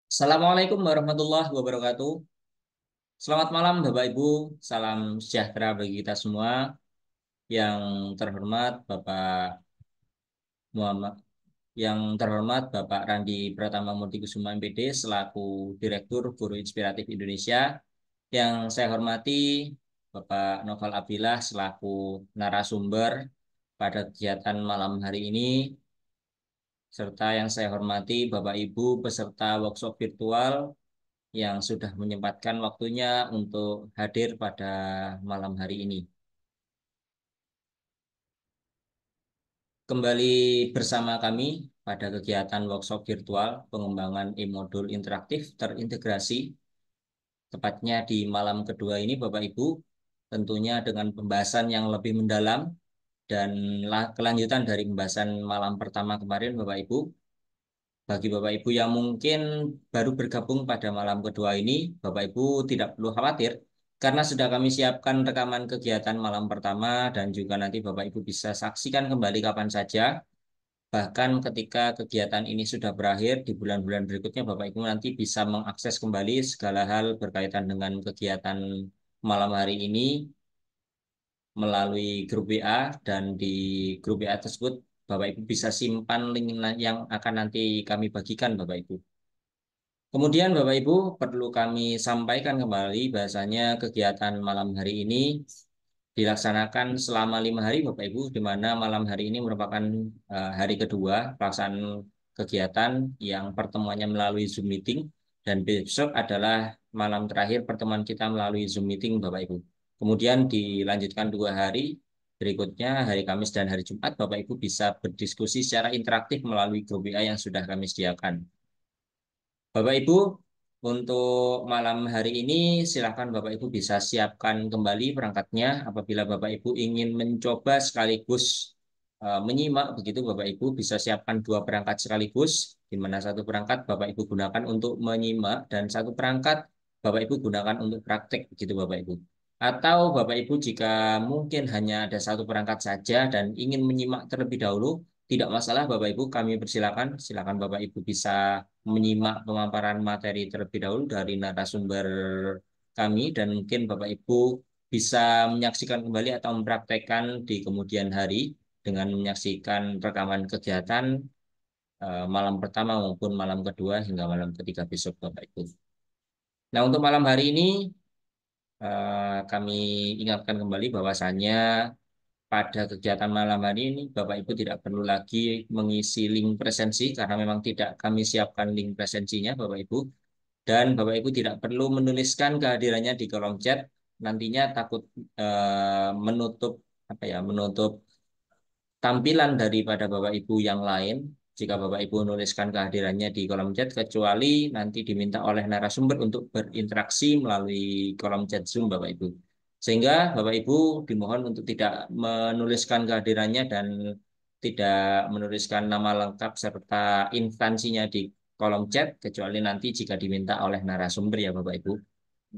Assalamualaikum warahmatullahi wabarakatuh. Selamat malam Bapak Ibu, salam sejahtera bagi kita semua. Yang terhormat Bapak Muhammad, yang terhormat Bapak Randi Pratama Murti Kusuma MPD selaku Direktur Guru Inspiratif Indonesia. Yang saya hormati Bapak Noval Abdillah selaku narasumber pada kegiatan malam hari ini, serta yang saya hormati Bapak Ibu peserta workshop virtual yang sudah menyempatkan waktunya untuk hadir pada malam hari ini. Kembali bersama kami pada kegiatan workshop virtual pengembangan e-modul interaktif terintegrasi, tepatnya di malam kedua ini Bapak Ibu, tentunya dengan pembahasan yang lebih mendalam dan kelanjutan dari pembahasan malam pertama kemarin Bapak Ibu. Bagi Bapak Ibu yang mungkin baru bergabung pada malam kedua ini, Bapak Ibu tidak perlu khawatir karena sudah kami siapkan rekaman kegiatan malam pertama dan juga nanti Bapak Ibu bisa saksikan kembali kapan saja. Bahkan ketika kegiatan ini sudah berakhir di bulan-bulan berikutnya, Bapak Ibu nanti bisa mengakses kembali segala hal berkaitan dengan kegiatan malam hari ini melalui grup WA, dan di grup WA tersebut Bapak Ibu bisa simpan link yang akan nanti kami bagikan Bapak Ibu. Kemudian Bapak Ibu perlu kami sampaikan kembali bahasanya kegiatan malam hari ini dilaksanakan selama 5 hari Bapak Ibu, di mana malam hari ini merupakan hari kedua pelaksanaan kegiatan yang pertemuannya melalui Zoom meeting, dan besok adalah malam terakhir pertemuan kita melalui Zoom meeting Bapak Ibu. Kemudian dilanjutkan 2 hari berikutnya, hari Kamis dan hari Jumat, Bapak Ibu bisa berdiskusi secara interaktif melalui grup WA yang sudah kami sediakan. Bapak Ibu, untuk malam hari ini silakan Bapak Ibu bisa siapkan kembali perangkatnya apabila Bapak Ibu ingin mencoba sekaligus menyimak, begitu Bapak Ibu bisa siapkan dua perangkat sekaligus, di mana satu perangkat Bapak Ibu gunakan untuk menyimak dan satu perangkat Bapak Ibu gunakan untuk praktek, begitu Bapak Ibu. Atau Bapak Ibu jika mungkin hanya ada satu perangkat saja dan ingin menyimak terlebih dahulu, tidak masalah Bapak Ibu, kami persilakan. Silakan Bapak Ibu bisa menyimak pemaparan materi terlebih dahulu dari narasumber kami, dan mungkin Bapak Ibu bisa menyaksikan kembali atau mempraktekkan di kemudian hari dengan menyaksikan rekaman kegiatan malam pertama maupun malam kedua hingga malam ketiga besok Bapak Ibu. Nah, untuk malam hari ini kami ingatkan kembali bahwasannya pada kegiatan malam hari ini Bapak Ibu tidak perlu lagi mengisi link presensi karena memang tidak kami siapkan link presensinya Bapak Ibu. Dan Bapak Ibu tidak perlu menuliskan kehadirannya di kolom chat. Nantinya takut menutup menutup tampilan daripada Bapak Ibu yang lain jika Bapak Ibu menuliskan kehadirannya di kolom chat, kecuali nanti diminta oleh narasumber untuk berinteraksi melalui kolom chat Zoom Bapak Ibu. Sehingga Bapak Ibu dimohon untuk tidak menuliskan kehadirannya dan tidak menuliskan nama lengkap serta instansinya di kolom chat, kecuali nanti jika diminta oleh narasumber ya Bapak Ibu,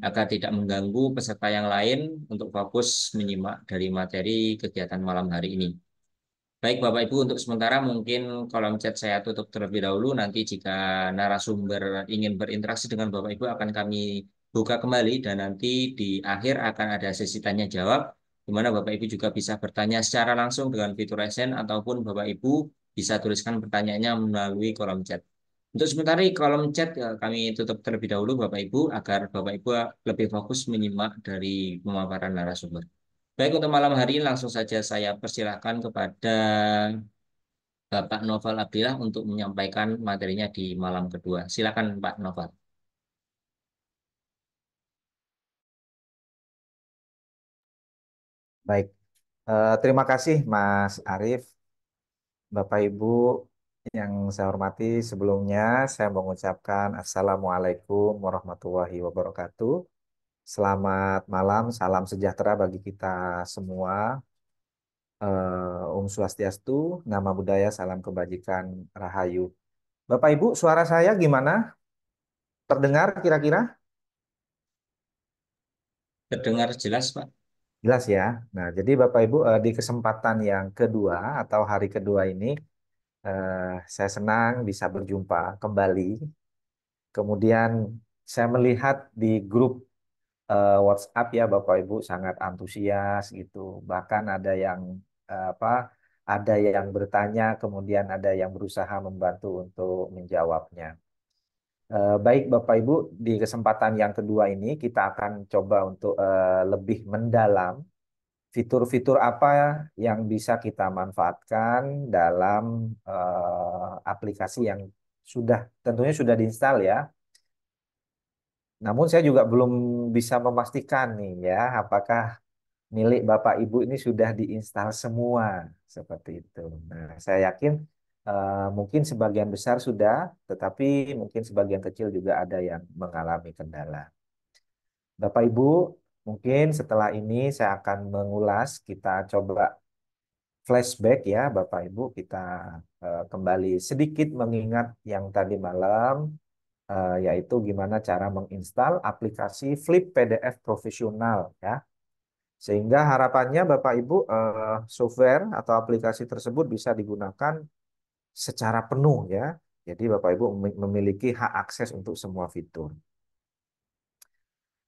agar tidak mengganggu peserta yang lain untuk fokus menyimak dari materi kegiatan malam hari ini. Baik Bapak Ibu, untuk sementara mungkin kolom chat saya tutup terlebih dahulu. Nanti jika narasumber ingin berinteraksi dengan Bapak Ibu akan kami buka kembali, dan nanti di akhir akan ada sesi tanya jawab di mana Bapak Ibu juga bisa bertanya secara langsung dengan fitur raise hand, ataupun Bapak Ibu bisa tuliskan pertanyaannya melalui kolom chat. Untuk sementara kolom chat kami tutup terlebih dahulu Bapak Ibu, agar Bapak Ibu lebih fokus menyimak dari pemaparan narasumber. Baik, untuk malam hari ini langsung saja saya persilahkan kepada Bapak Noval Abdillah untuk menyampaikan materinya di malam kedua. Silakan Pak Noval. Baik, terima kasih Mas Arief, Bapak Ibu yang saya hormati. Sebelumnya saya mengucapkan Assalamualaikum warahmatullahi wabarakatuh. Selamat malam, salam sejahtera bagi kita semua. Om Swastiastu, Nama Budaya, Salam Kebajikan, Rahayu. Bapak Ibu, suara saya gimana? Terdengar kira-kira? Terdengar jelas, Pak? Jelas ya. Nah, jadi Bapak Ibu di kesempatan yang kedua atau hari kedua ini, saya senang bisa berjumpa kembali Kemudian saya melihat di grup WhatsApp ya Bapak Ibu sangat antusias gitu. Bahkan ada yang apa? Ada yang bertanya, kemudian ada yang berusaha membantu untuk menjawabnya. Baik Bapak Ibu, di kesempatan yang kedua ini kita akan coba untuk lebih mendalam fitur-fitur apa yang bisa kita manfaatkan dalam aplikasi yang sudah tentunya sudah diinstal ya. Namun saya juga belum bisa memastikan nih ya, apakah milik Bapak Ibu ini sudah diinstal semua seperti itu. Nah, saya yakin mungkin sebagian besar sudah, tetapi mungkin sebagian kecil juga ada yang mengalami kendala. Bapak Ibu, mungkin setelah ini saya akan mengulas, kita coba flashback ya Bapak Ibu, kita kembali sedikit mengingat yang tadi malam, yaitu gimana cara menginstal aplikasi Flip PDF Profesional ya. Sehingga harapannya Bapak Ibu software atau aplikasi tersebut bisa digunakan secara penuh ya. Jadi Bapak Ibu memiliki hak akses untuk semua fitur.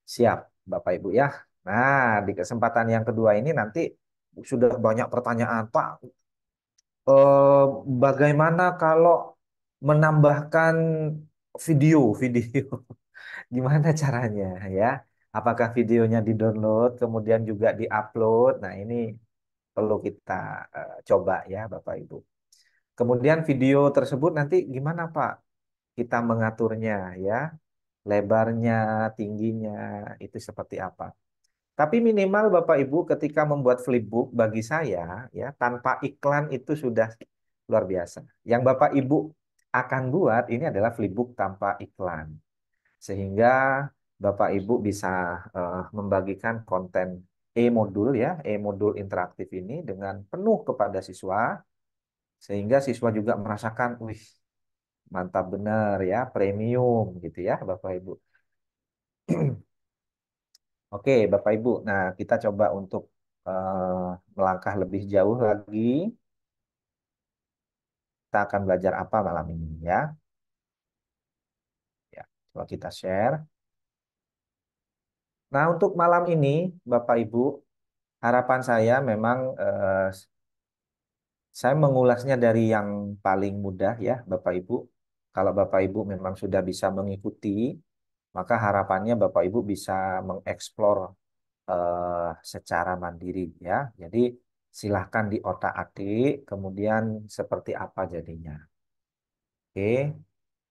Siap Bapak Ibu ya. Nah, di kesempatan yang kedua ini nanti sudah banyak pertanyaan, Pak. eh, Bagaimana kalau menambahkan video? Gimana caranya ya? Apakah videonya di-download kemudian juga di-upload? Nah, ini perlu kita coba ya Bapak Ibu. Kemudian video tersebut nanti gimana Pak? Kita mengaturnya ya, lebarnya, tingginya, itu seperti apa? Tapi minimal Bapak Ibu ketika membuat flipbook bagi saya ya tanpa iklan itu sudah luar biasa. Yang Bapak Ibu akan buat ini adalah flipbook tanpa iklan. Sehingga Bapak Ibu bisa membagikan konten e-modul ya, e-modul interaktif ini dengan penuh kepada siswa sehingga siswa juga merasakan, wih, mantap benar ya, premium gitu ya, Bapak Ibu. Oke, Bapak Ibu. Nah, kita coba untuk melangkah lebih jauh lagi. Kita akan belajar apa malam ini ya? Ya, coba kita share. Nah, untuk malam ini, Bapak Ibu, harapan saya memang saya mengulasnya dari yang paling mudah ya, Bapak Ibu. Kalau Bapak Ibu memang sudah bisa mengikuti, maka harapannya Bapak Ibu bisa mengeksplor secara mandiri ya. Jadi silahkan diotak-atik, kemudian seperti apa jadinya. Oke.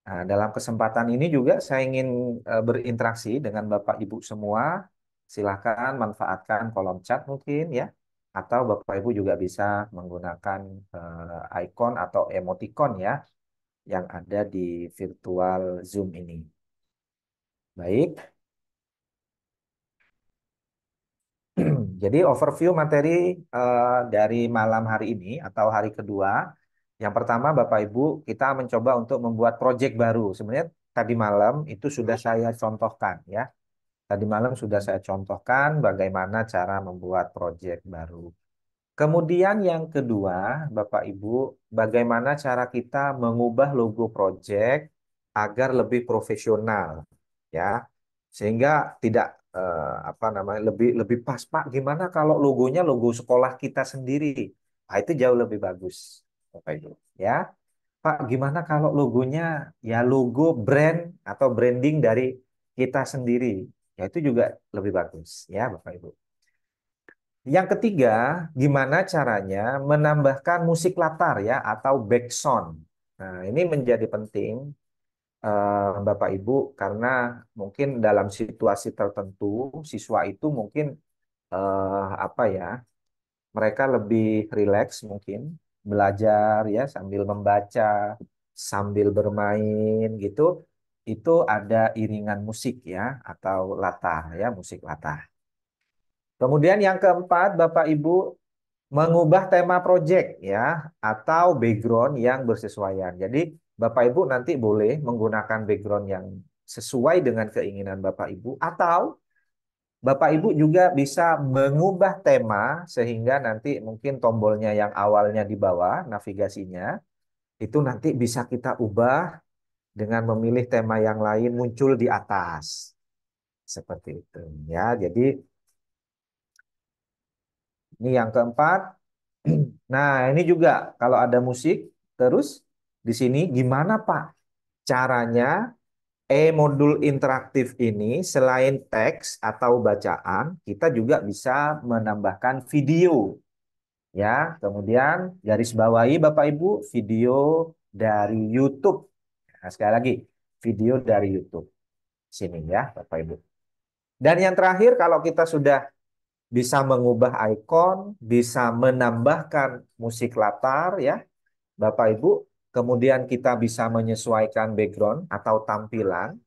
Nah, dalam kesempatan ini juga saya ingin berinteraksi dengan Bapak Ibu semua. Silahkan manfaatkan kolom chat mungkin ya. Atau Bapak Ibu juga bisa menggunakan icon atau emoticon ya yang ada di virtual Zoom ini. Baik, jadi overview materi dari malam hari ini atau hari kedua. Yang pertama, Bapak Ibu, kita mencoba untuk membuat proyek baru. Sebenarnya tadi malam itu sudah saya contohkan ya. Tadi malam sudah saya contohkan bagaimana cara membuat proyek baru. Kemudian yang kedua, Bapak Ibu, bagaimana cara kita mengubah logo proyek agar lebih profesional, ya, sehingga tidak apa namanya lebih lebih pas Pak. Gimana kalau logonya logo sekolah kita sendiri? Nah, itu jauh lebih bagus, Bapak Ibu, ya. Pak, gimana kalau logonya ya logo brand atau branding dari kita sendiri? Ya itu juga lebih bagus, ya Bapak Ibu. Yang ketiga, gimana caranya menambahkan musik latar ya atau background. Nah, ini menjadi penting Bapak Ibu karena mungkin dalam situasi tertentu siswa itu mungkin apa ya, mereka lebih rileks mungkin belajar ya sambil membaca, sambil bermain gitu. Itu ada iringan musik ya atau latar ya, musik latar. Kemudian yang keempat, Bapak Ibu mengubah tema project ya atau background yang bersesuaian. Jadi Bapak Ibu nanti boleh menggunakan background yang sesuai dengan keinginan Bapak Ibu atau Bapak Ibu juga bisa mengubah tema sehingga nanti mungkin tombolnya yang awalnya di bawah navigasinya itu nanti bisa kita ubah dengan memilih tema yang lain muncul di atas. Seperti itu ya. Jadi ini yang keempat. Nah, ini juga kalau ada musik terus di sini gimana Pak caranya e-modul interaktif ini selain teks atau bacaan, kita juga bisa menambahkan video ya. Kemudian garis bawahi Bapak Ibu video dari YouTube. Nah, sekali lagi video dari YouTube sini ya Bapak Ibu. Dan yang terakhir kalau kita sudah bisa mengubah ikon, bisa menambahkan musik latar ya Bapak Ibu, kemudian kita bisa menyesuaikan background atau tampilan,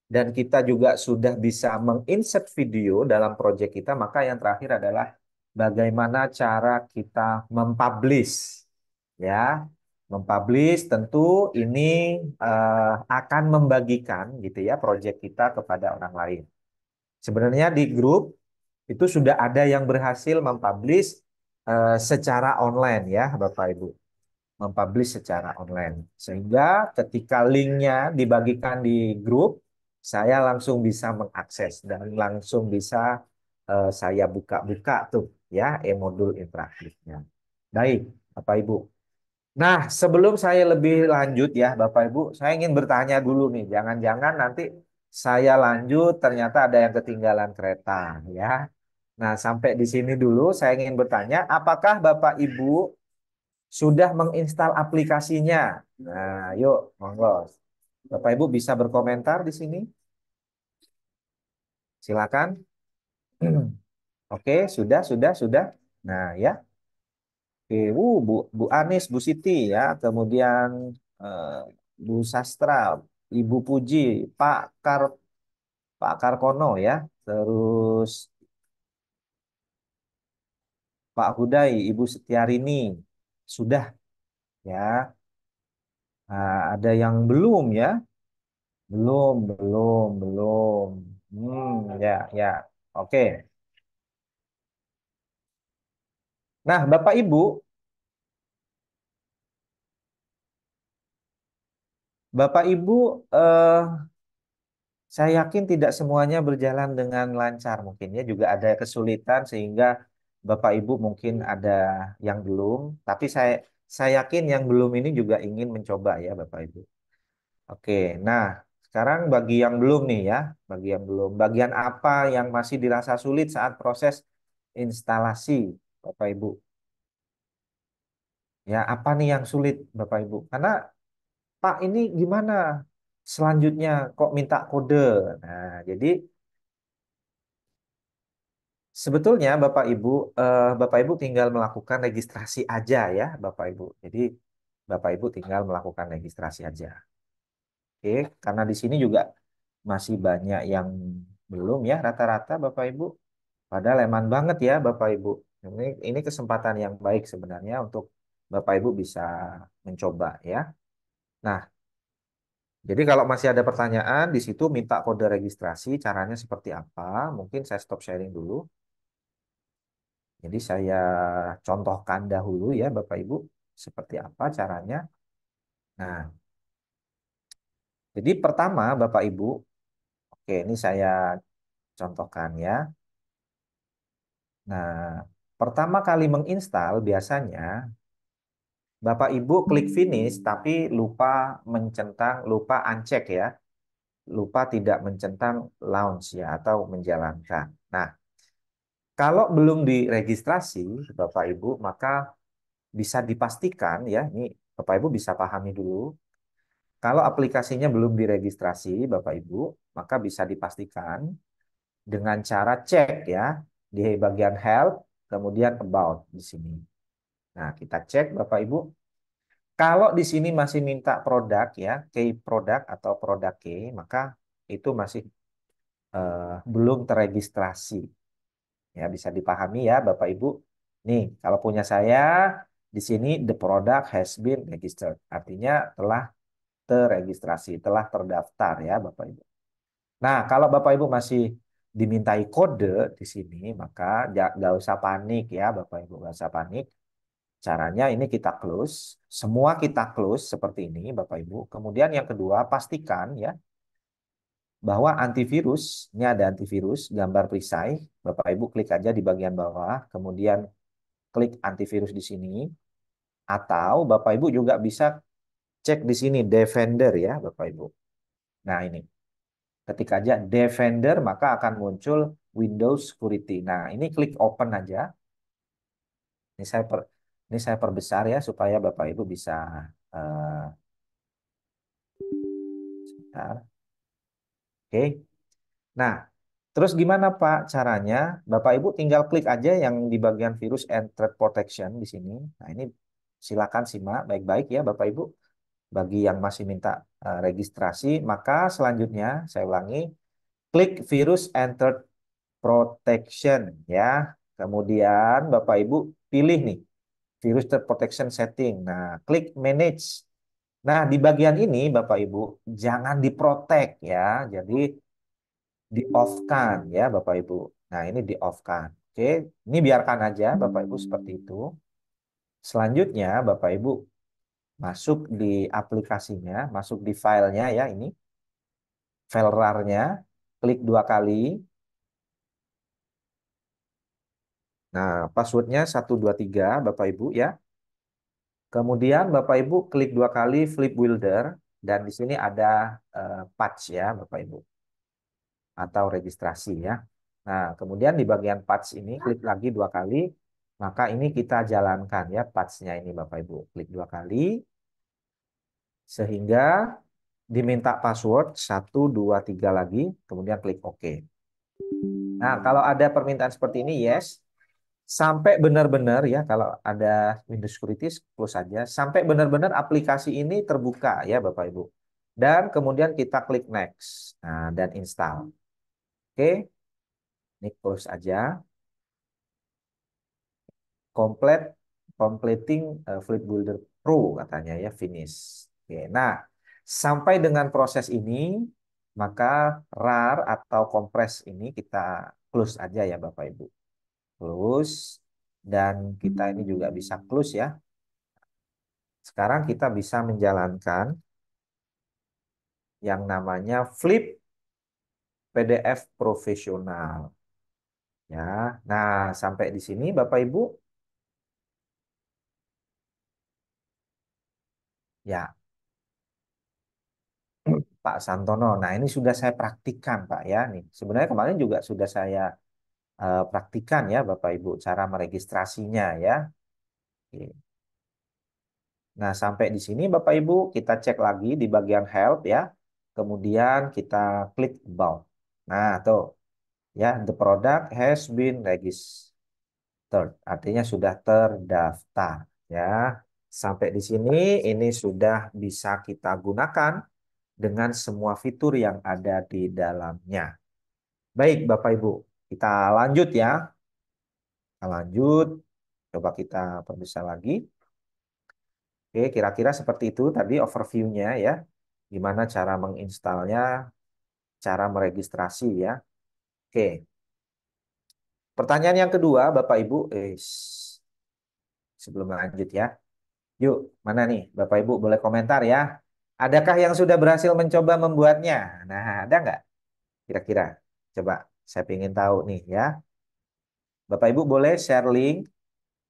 dan kita juga sudah bisa menginsert video dalam proyek kita, maka yang terakhir adalah bagaimana cara kita mempublish ya. Mempublish tentu ini akan membagikan gitu ya proyek kita kepada orang lain. Sebenarnya di grup itu sudah ada yang berhasil mempublish secara online ya Bapak Ibu. Mempublish secara online. Sehingga ketika linknya dibagikan di grup, saya langsung bisa mengakses dan langsung bisa saya buka-buka tuh ya e-modul interaktifnya. Baik, Bapak Ibu. Nah, sebelum saya lebih lanjut ya Bapak Ibu, saya ingin bertanya dulu nih. Jangan-jangan nanti saya lanjut ternyata ada yang ketinggalan kereta ya. Nah, sampai di sini dulu saya ingin bertanya, apakah Bapak Ibu sudah menginstal aplikasinya? Nah, yuk, monggo. Bapak Ibu bisa berkomentar di sini. Silakan. Oke, sudah. Nah, ya. Oke, Bu Anis, Bu Siti ya, kemudian eh, Bu Sastra, Ibu Puji, Pak Kar Pak Karkono ya, terus Pak Hudai, Ibu Setiarini, sudah ya. Nah, ada yang belum ya? Belum. Ya. Oke. Nah, Bapak Ibu, eh, saya yakin tidak semuanya berjalan dengan lancar. Mungkin ya juga ada kesulitan sehingga Bapak Ibu mungkin ada yang belum. Tapi saya yakin yang belum ini juga ingin mencoba ya Bapak Ibu. Oke. Nah, sekarang bagi yang belum nih ya, bagi yang belum, bagian apa yang masih dirasa sulit saat proses instalasi Bapak Ibu? Ya, apa nih yang sulit Bapak Ibu? Karena Pak ini gimana? Selanjutnya kok minta kode? Nah, jadi sebetulnya Bapak Ibu tinggal melakukan registrasi aja ya, Bapak Ibu. Jadi Bapak Ibu tinggal melakukan registrasi aja. Oke, karena di sini juga masih banyak yang belum ya rata-rata Bapak Ibu. Padahal leman banget ya Bapak Ibu. Ini kesempatan yang baik sebenarnya untuk Bapak Ibu bisa mencoba ya. Nah, jadi kalau masih ada pertanyaan di situ minta kode registrasi, caranya seperti apa? Mungkin saya stop sharing dulu. Jadi saya contohkan dahulu ya Bapak Ibu seperti apa caranya. Nah, jadi pertama Bapak Ibu, oke ini saya contohkan ya. Nah, pertama kali menginstal biasanya Bapak Ibu klik finish tapi lupa uncheck ya. Lupa tidak mencentang launch ya atau menjalankan. Nah, kalau belum diregistrasi Bapak Ibu maka bisa dipastikan ya, ini Bapak Ibu bisa pahami dulu. Kalau aplikasinya belum diregistrasi, Bapak Ibu, maka bisa dipastikan dengan cara cek ya di bagian help, kemudian about di sini. Nah, kita cek Bapak Ibu. Kalau di sini masih minta produk ya, key produk atau produk key, maka itu masih belum terregistrasi. Ya, bisa dipahami ya Bapak Ibu. Nih, kalau punya saya di sini the product has been registered. Artinya telah terregistrasi, telah terdaftar ya Bapak Ibu. Nah, kalau Bapak Ibu masih dimintai kode di sini, maka nggak usah panik ya Bapak Ibu, nggak usah panik. Caranya ini kita close, semua kita close seperti ini, Bapak Ibu. Kemudian yang kedua, pastikan ya bahwa antivirus, ini ada antivirus, gambar perisai. Bapak Ibu klik aja di bagian bawah, kemudian klik antivirus di sini. Atau Bapak Ibu juga bisa cek di sini Defender ya, Bapak Ibu. Nah ini, ketik aja Defender, maka akan muncul Windows Security. Nah ini klik Open aja. Ini saya per, ini saya perbesar ya supaya Bapak Ibu bisa sebentar. Oke. Nah, terus gimana Pak caranya? Bapak Ibu tinggal klik aja yang di bagian virus and threat protection di sini. Nah, ini silakan simak baik-baik ya Bapak Ibu. Bagi yang masih minta registrasi, maka selanjutnya saya ulangi, klik virus and threat protection ya. Kemudian Bapak Ibu pilih nih virus threat protection setting. Nah, klik manage. Nah, di bagian ini Bapak Ibu jangan diprotek ya. Jadi di off-kan ya Bapak Ibu. Nah, ini di off-kan. Oke, ini biarkan aja Bapak Ibu seperti itu. Selanjutnya Bapak Ibu masuk di aplikasinya, masuk di filenya ya ini, file RAR-nya, klik 2 kali. Nah, passwordnya 123 Bapak Ibu ya. Kemudian Bapak Ibu klik 2 kali Flip Builder dan di sini ada patch ya Bapak Ibu atau registrasi ya. Nah, kemudian di bagian patch ini klik lagi 2 kali, maka ini kita jalankan ya patch-nya ini Bapak Ibu. Klik 2 kali sehingga diminta password 123 lagi, kemudian klik OK. Nah, kalau ada permintaan seperti ini, yes. Sampai benar-benar ya, kalau ada Windows Security, close saja. Sampai benar-benar aplikasi ini terbuka ya Bapak Ibu. Dan kemudian kita klik next. Nah, dan install. Oke, ini close aja. Complete, completing Flip Builder Pro katanya ya, finish. Oke, nah, sampai dengan proses ini, maka RAR atau kompres ini kita close aja ya Bapak Ibu. Close, dan kita ini juga bisa close ya. Sekarang kita bisa menjalankan yang namanya Flip PDF Profesional. Ya, nah sampai di sini Bapak Ibu, ya Pak Santono. Nah ini sudah saya praktikkan Pak ya. Nih sebenarnya kemarin juga sudah saya praktikkan ya Bapak Ibu cara meregistrasinya ya. Oke. Nah sampai di sini Bapak Ibu kita cek lagi di bagian help ya. Kemudian kita klik about. Nah tuh ya, the product has been registered. Artinya sudah terdaftar ya. Sampai di sini ini sudah bisa kita gunakan dengan semua fitur yang ada di dalamnya. Baik, Bapak Ibu, kita lanjut ya. Kita lanjut. Coba kita perbesar lagi. Oke, kira-kira seperti itu tadi overview-nya ya. Gimana cara menginstalnya, cara meregistrasi ya. Oke. Pertanyaan yang kedua, Bapak Ibu, sebelum lanjut ya. Yuk, mana nih? Bapak Ibu boleh komentar ya. Adakah yang sudah berhasil mencoba membuatnya? Nah, ada nggak? Kira-kira. Coba, saya ingin tahu nih ya. Bapak Ibu boleh share link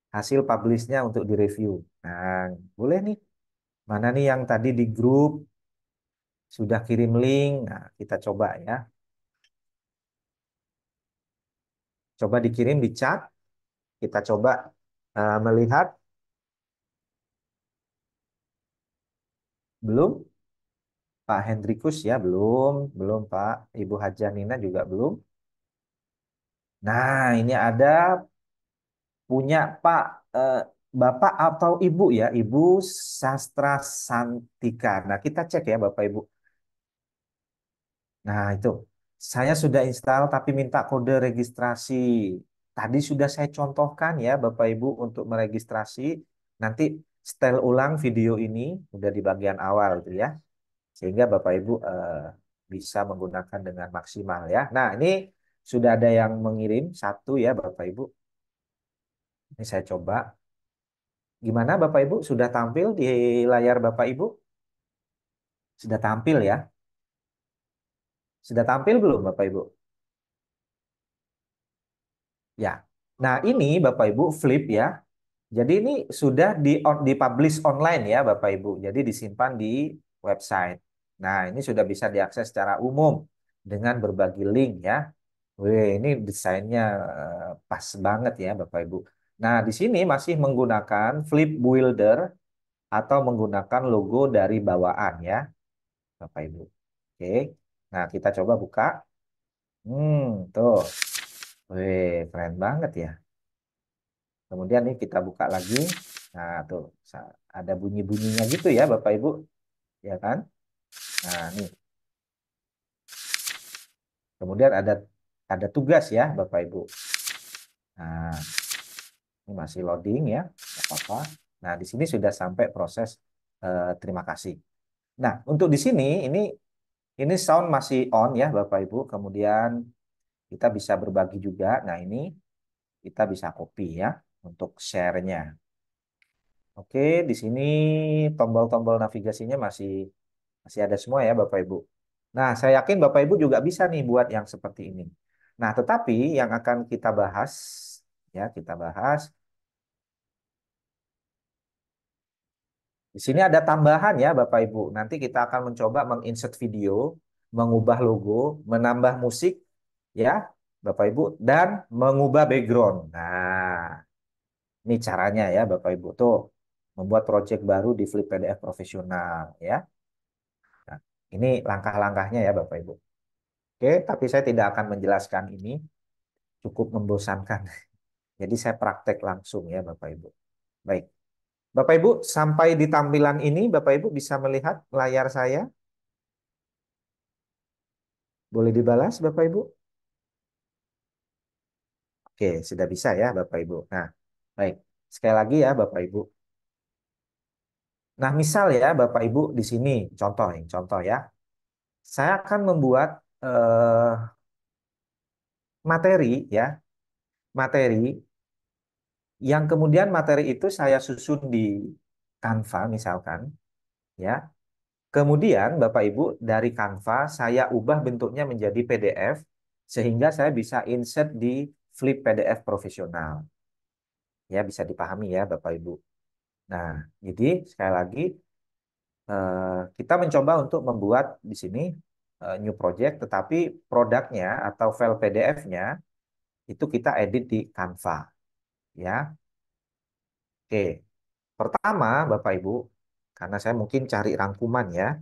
hasil publish-nya untuk direview. Nah, boleh nih. Mana nih yang tadi di grup sudah kirim link? Nah, kita coba ya. Coba dikirim di chat. Kita coba melihat. Belum? Pak Hendrikus ya, belum. Belum Pak. Ibu Haja Nina juga belum. Nah, ini ada punya Pak eh, Bapak atau Ibu ya, Ibu Sastra Santika. Nah, kita cek ya Bapak Ibu. Nah, itu. Saya sudah install tapi minta kode registrasi. Tadi sudah saya contohkan ya Bapak Ibu untuk meregistrasi. Nanti setel ulang video ini udah di bagian awal itu ya. Sehingga Bapak Ibu bisa menggunakan dengan maksimal ya. Nah, ini sudah ada yang mengirim satu ya Bapak Ibu. Ini saya coba. Gimana Bapak Ibu? Sudah tampil di layar Bapak Ibu? Sudah tampil ya? Sudah tampil belum Bapak Ibu? Ya. Nah, ini Bapak Ibu flip ya. Jadi ini sudah dipublish online ya Bapak Ibu. Jadi disimpan di website. Nah, ini sudah bisa diakses secara umum dengan berbagi link ya. Wih, ini desainnya pas banget ya Bapak Ibu. Nah, di sini masih menggunakan Flip Builder atau menggunakan logo dari bawaan ya Bapak Ibu. Oke. Nah, kita coba buka. Tuh. Wih, keren banget ya. Kemudian nih kita buka lagi. Nah, tuh ada bunyi-bunyinya gitu ya, Bapak Ibu, ya kan? Nah, nih. Kemudian ada tugas ya, Bapak Ibu. Nah, ini masih loading ya, nggak apa-apa. Nah, di sini sudah sampai proses terima kasih. Nah, untuk di sini ini sound masih on ya, Bapak Ibu. Kemudian kita bisa berbagi juga. Nah, ini kita bisa copy ya untuk share-nya. Oke, di sini tombol-tombol navigasinya masih masih ada semua ya Bapak Ibu. Nah, saya yakin Bapak Ibu juga bisa nih buat yang seperti ini. Nah, tetapi yang akan kita bahas ya, kita bahas di sini ada tambahan ya Bapak Ibu. Nanti kita akan mencoba menginsert video, mengubah logo, menambah musik ya Bapak Ibu dan mengubah background. Nah, ini caranya ya Bapak Ibu tuh membuat project baru di Flip PDF profesional ya. Nah, ini langkah-langkahnya ya Bapak Ibu. Oke, tapi saya tidak akan menjelaskan ini, cukup membosankan. Jadi saya praktek langsung ya Bapak Ibu. Baik. Bapak Ibu, sampai di tampilan ini Bapak Ibu bisa melihat layar saya. Boleh dibalas Bapak Ibu? Oke, sudah bisa ya Bapak Ibu. Nah, baik. Sekali lagi ya Bapak Ibu. Nah, misal ya Bapak Ibu di sini contoh nih, contoh ya. Saya akan membuat eh, materi ya, materi yang kemudian materi itu saya susun di Canva misalkan ya. Kemudian Bapak Ibu dari Canva saya ubah bentuknya menjadi PDF sehingga saya bisa insert di Flip PDF profesional. Ya, bisa dipahami ya Bapak Ibu. Nah, jadi sekali lagi kita mencoba untuk membuat di sini new project tetapi produknya atau file PDF-nya itu kita edit di Canva ya. Oke. Pertama Bapak Ibu, karena saya mungkin cari rangkuman ya.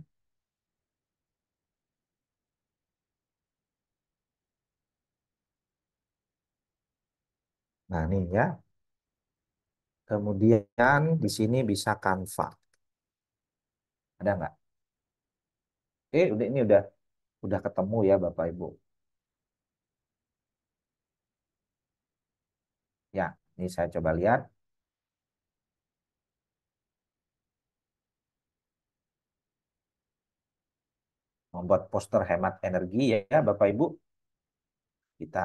Nah, ini ya. Kemudian di sini bisa Canva. Ada nggak? Ini udah ketemu ya Bapak Ibu. Ya, ini saya coba lihat. Membuat poster hemat energi ya Bapak Ibu. Kita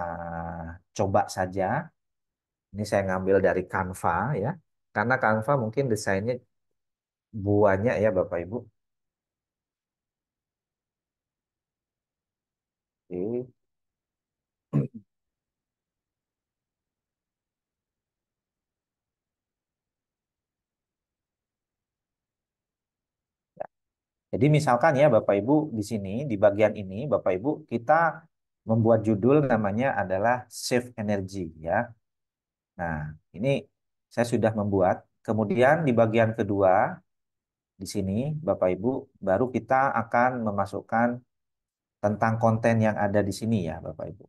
coba saja. Ini saya ngambil dari Canva ya. Karena Canva mungkin desainnya banyak ya Bapak Ibu. Oke. Jadi misalkan ya Bapak Ibu di sini di bagian ini Bapak Ibu kita membuat judul namanya adalah Save Energy ya. Nah, ini saya sudah membuat. Kemudian di bagian kedua di sini Bapak Ibu baru kita akan memasukkan tentang konten yang ada di sini ya Bapak Ibu.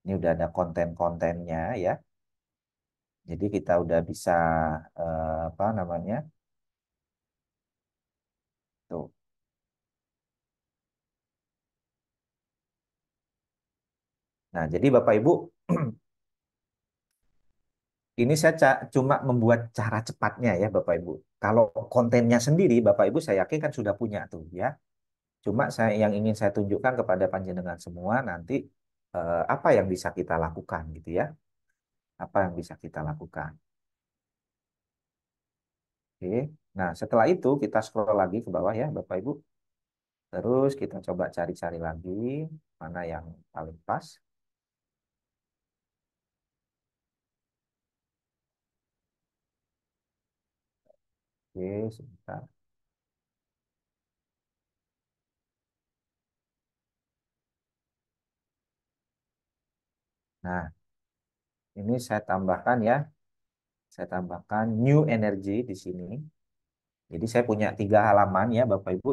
Ini udah ada konten-kontennya ya. Jadi kita udah bisa apa namanya? Tuh. Nah, jadi Bapak Ibu ini saya cuma membuat cara cepatnya ya Bapak Ibu. Kalau kontennya sendiri Bapak Ibu saya yakin kan sudah punya tuh ya. Cuma yang ingin saya tunjukkan kepada panjenengan semua nanti apa yang bisa kita lakukan gitu ya. Apa yang bisa kita lakukan. Oke. Nah, setelah itu kita scroll lagi ke bawah ya, Bapak Ibu. Terus kita coba cari-cari lagi mana yang paling pas. Oke, sebentar. Nah, ini saya tambahkan ya. Saya tambahkan new energy di sini. Jadi saya punya 3 halaman ya, Bapak Ibu,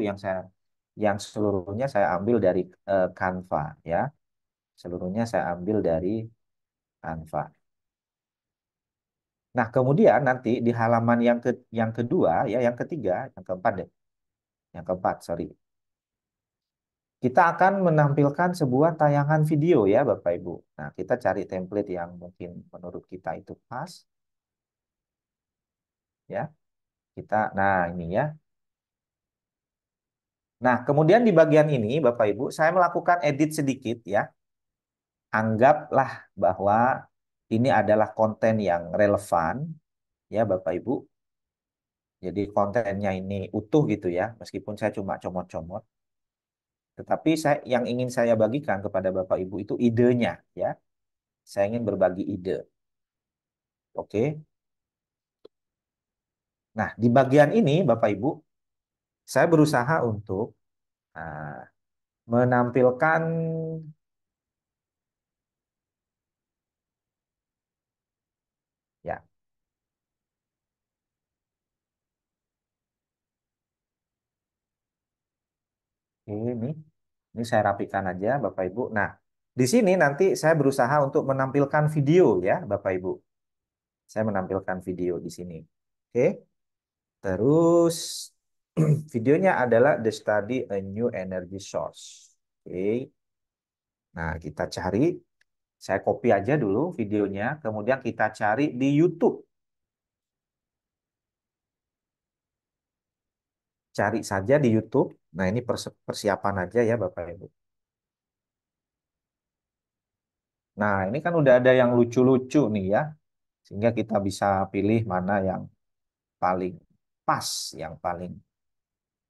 yang seluruhnya saya ambil dari Canva ya. Seluruhnya saya ambil dari Canva. Nah, kemudian nanti di halaman yang kedua ya, yang ketiga, yang keempat deh. Yang keempat, sorry. Kita akan menampilkan sebuah tayangan video ya, Bapak Ibu. Nah, kita cari template yang mungkin menurut kita itu pas ya. Nah ini ya. Nah, kemudian di bagian ini, Bapak Ibu, saya melakukan edit sedikit ya. Anggaplah bahwa ini adalah konten yang relevan ya, Bapak Ibu. Jadi kontennya ini utuh gitu ya, meskipun saya cuma comot-comot. Tetapi yang ingin saya bagikan kepada Bapak Ibu itu idenya ya. Saya ingin berbagi ide. Oke. Nah, di bagian ini Bapak Ibu, saya berusaha untuk ah, menampilkan ya ini saya rapikan aja Bapak Ibu. Nah, di sini nanti saya berusaha untuk menampilkan video ya Bapak Ibu. Saya menampilkan video di sini. Oke. Terus videonya adalah The Study a New Energy Source. Oke. Nah, kita cari. Saya copy aja dulu videonya. Kemudian kita cari di YouTube. Cari saja di YouTube. Nah, ini persiapan aja ya Bapak Ibu. Nah, ini kan udah ada yang lucu-lucu nih ya. Sehingga kita bisa pilih mana yang paling pas, yang paling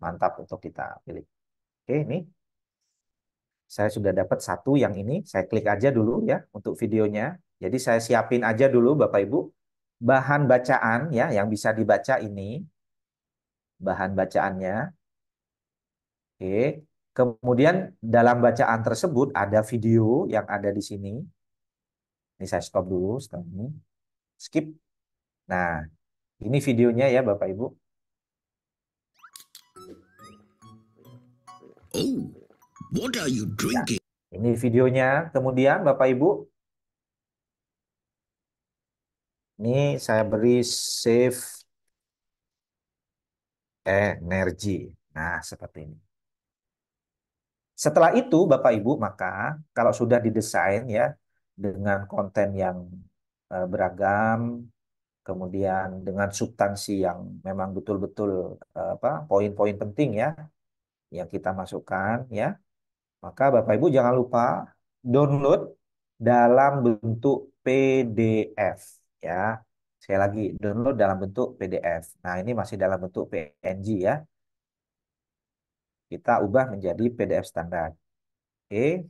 mantap untuk kita pilih. Oke, ini saya sudah dapat satu yang ini. Saya klik aja dulu ya untuk videonya. Jadi saya siapin aja dulu Bapak Ibu bahan bacaan ya yang bisa dibaca ini, bahan bacaannya. Oke. Kemudian dalam bacaan tersebut ada video yang ada di sini. Ini saya stop dulu setelah ini. Skip. Nah, ini videonya ya Bapak Ibu. Oh, what are you Ya, drinking? ini videonya. Kemudian Bapak Ibu, ini saya beri save energy. Nah, seperti ini. Setelah itu Bapak Ibu, maka kalau sudah didesain ya dengan konten yang beragam, kemudian dengan substansi yang memang betul-betul apa poin-poin penting ya yang kita masukkan ya, maka Bapak Ibu jangan lupa download dalam bentuk PDF ya. Sekali lagi, download dalam bentuk PDF. Nah, ini masih dalam bentuk PNG ya. Kita ubah menjadi PDF standar. Oke,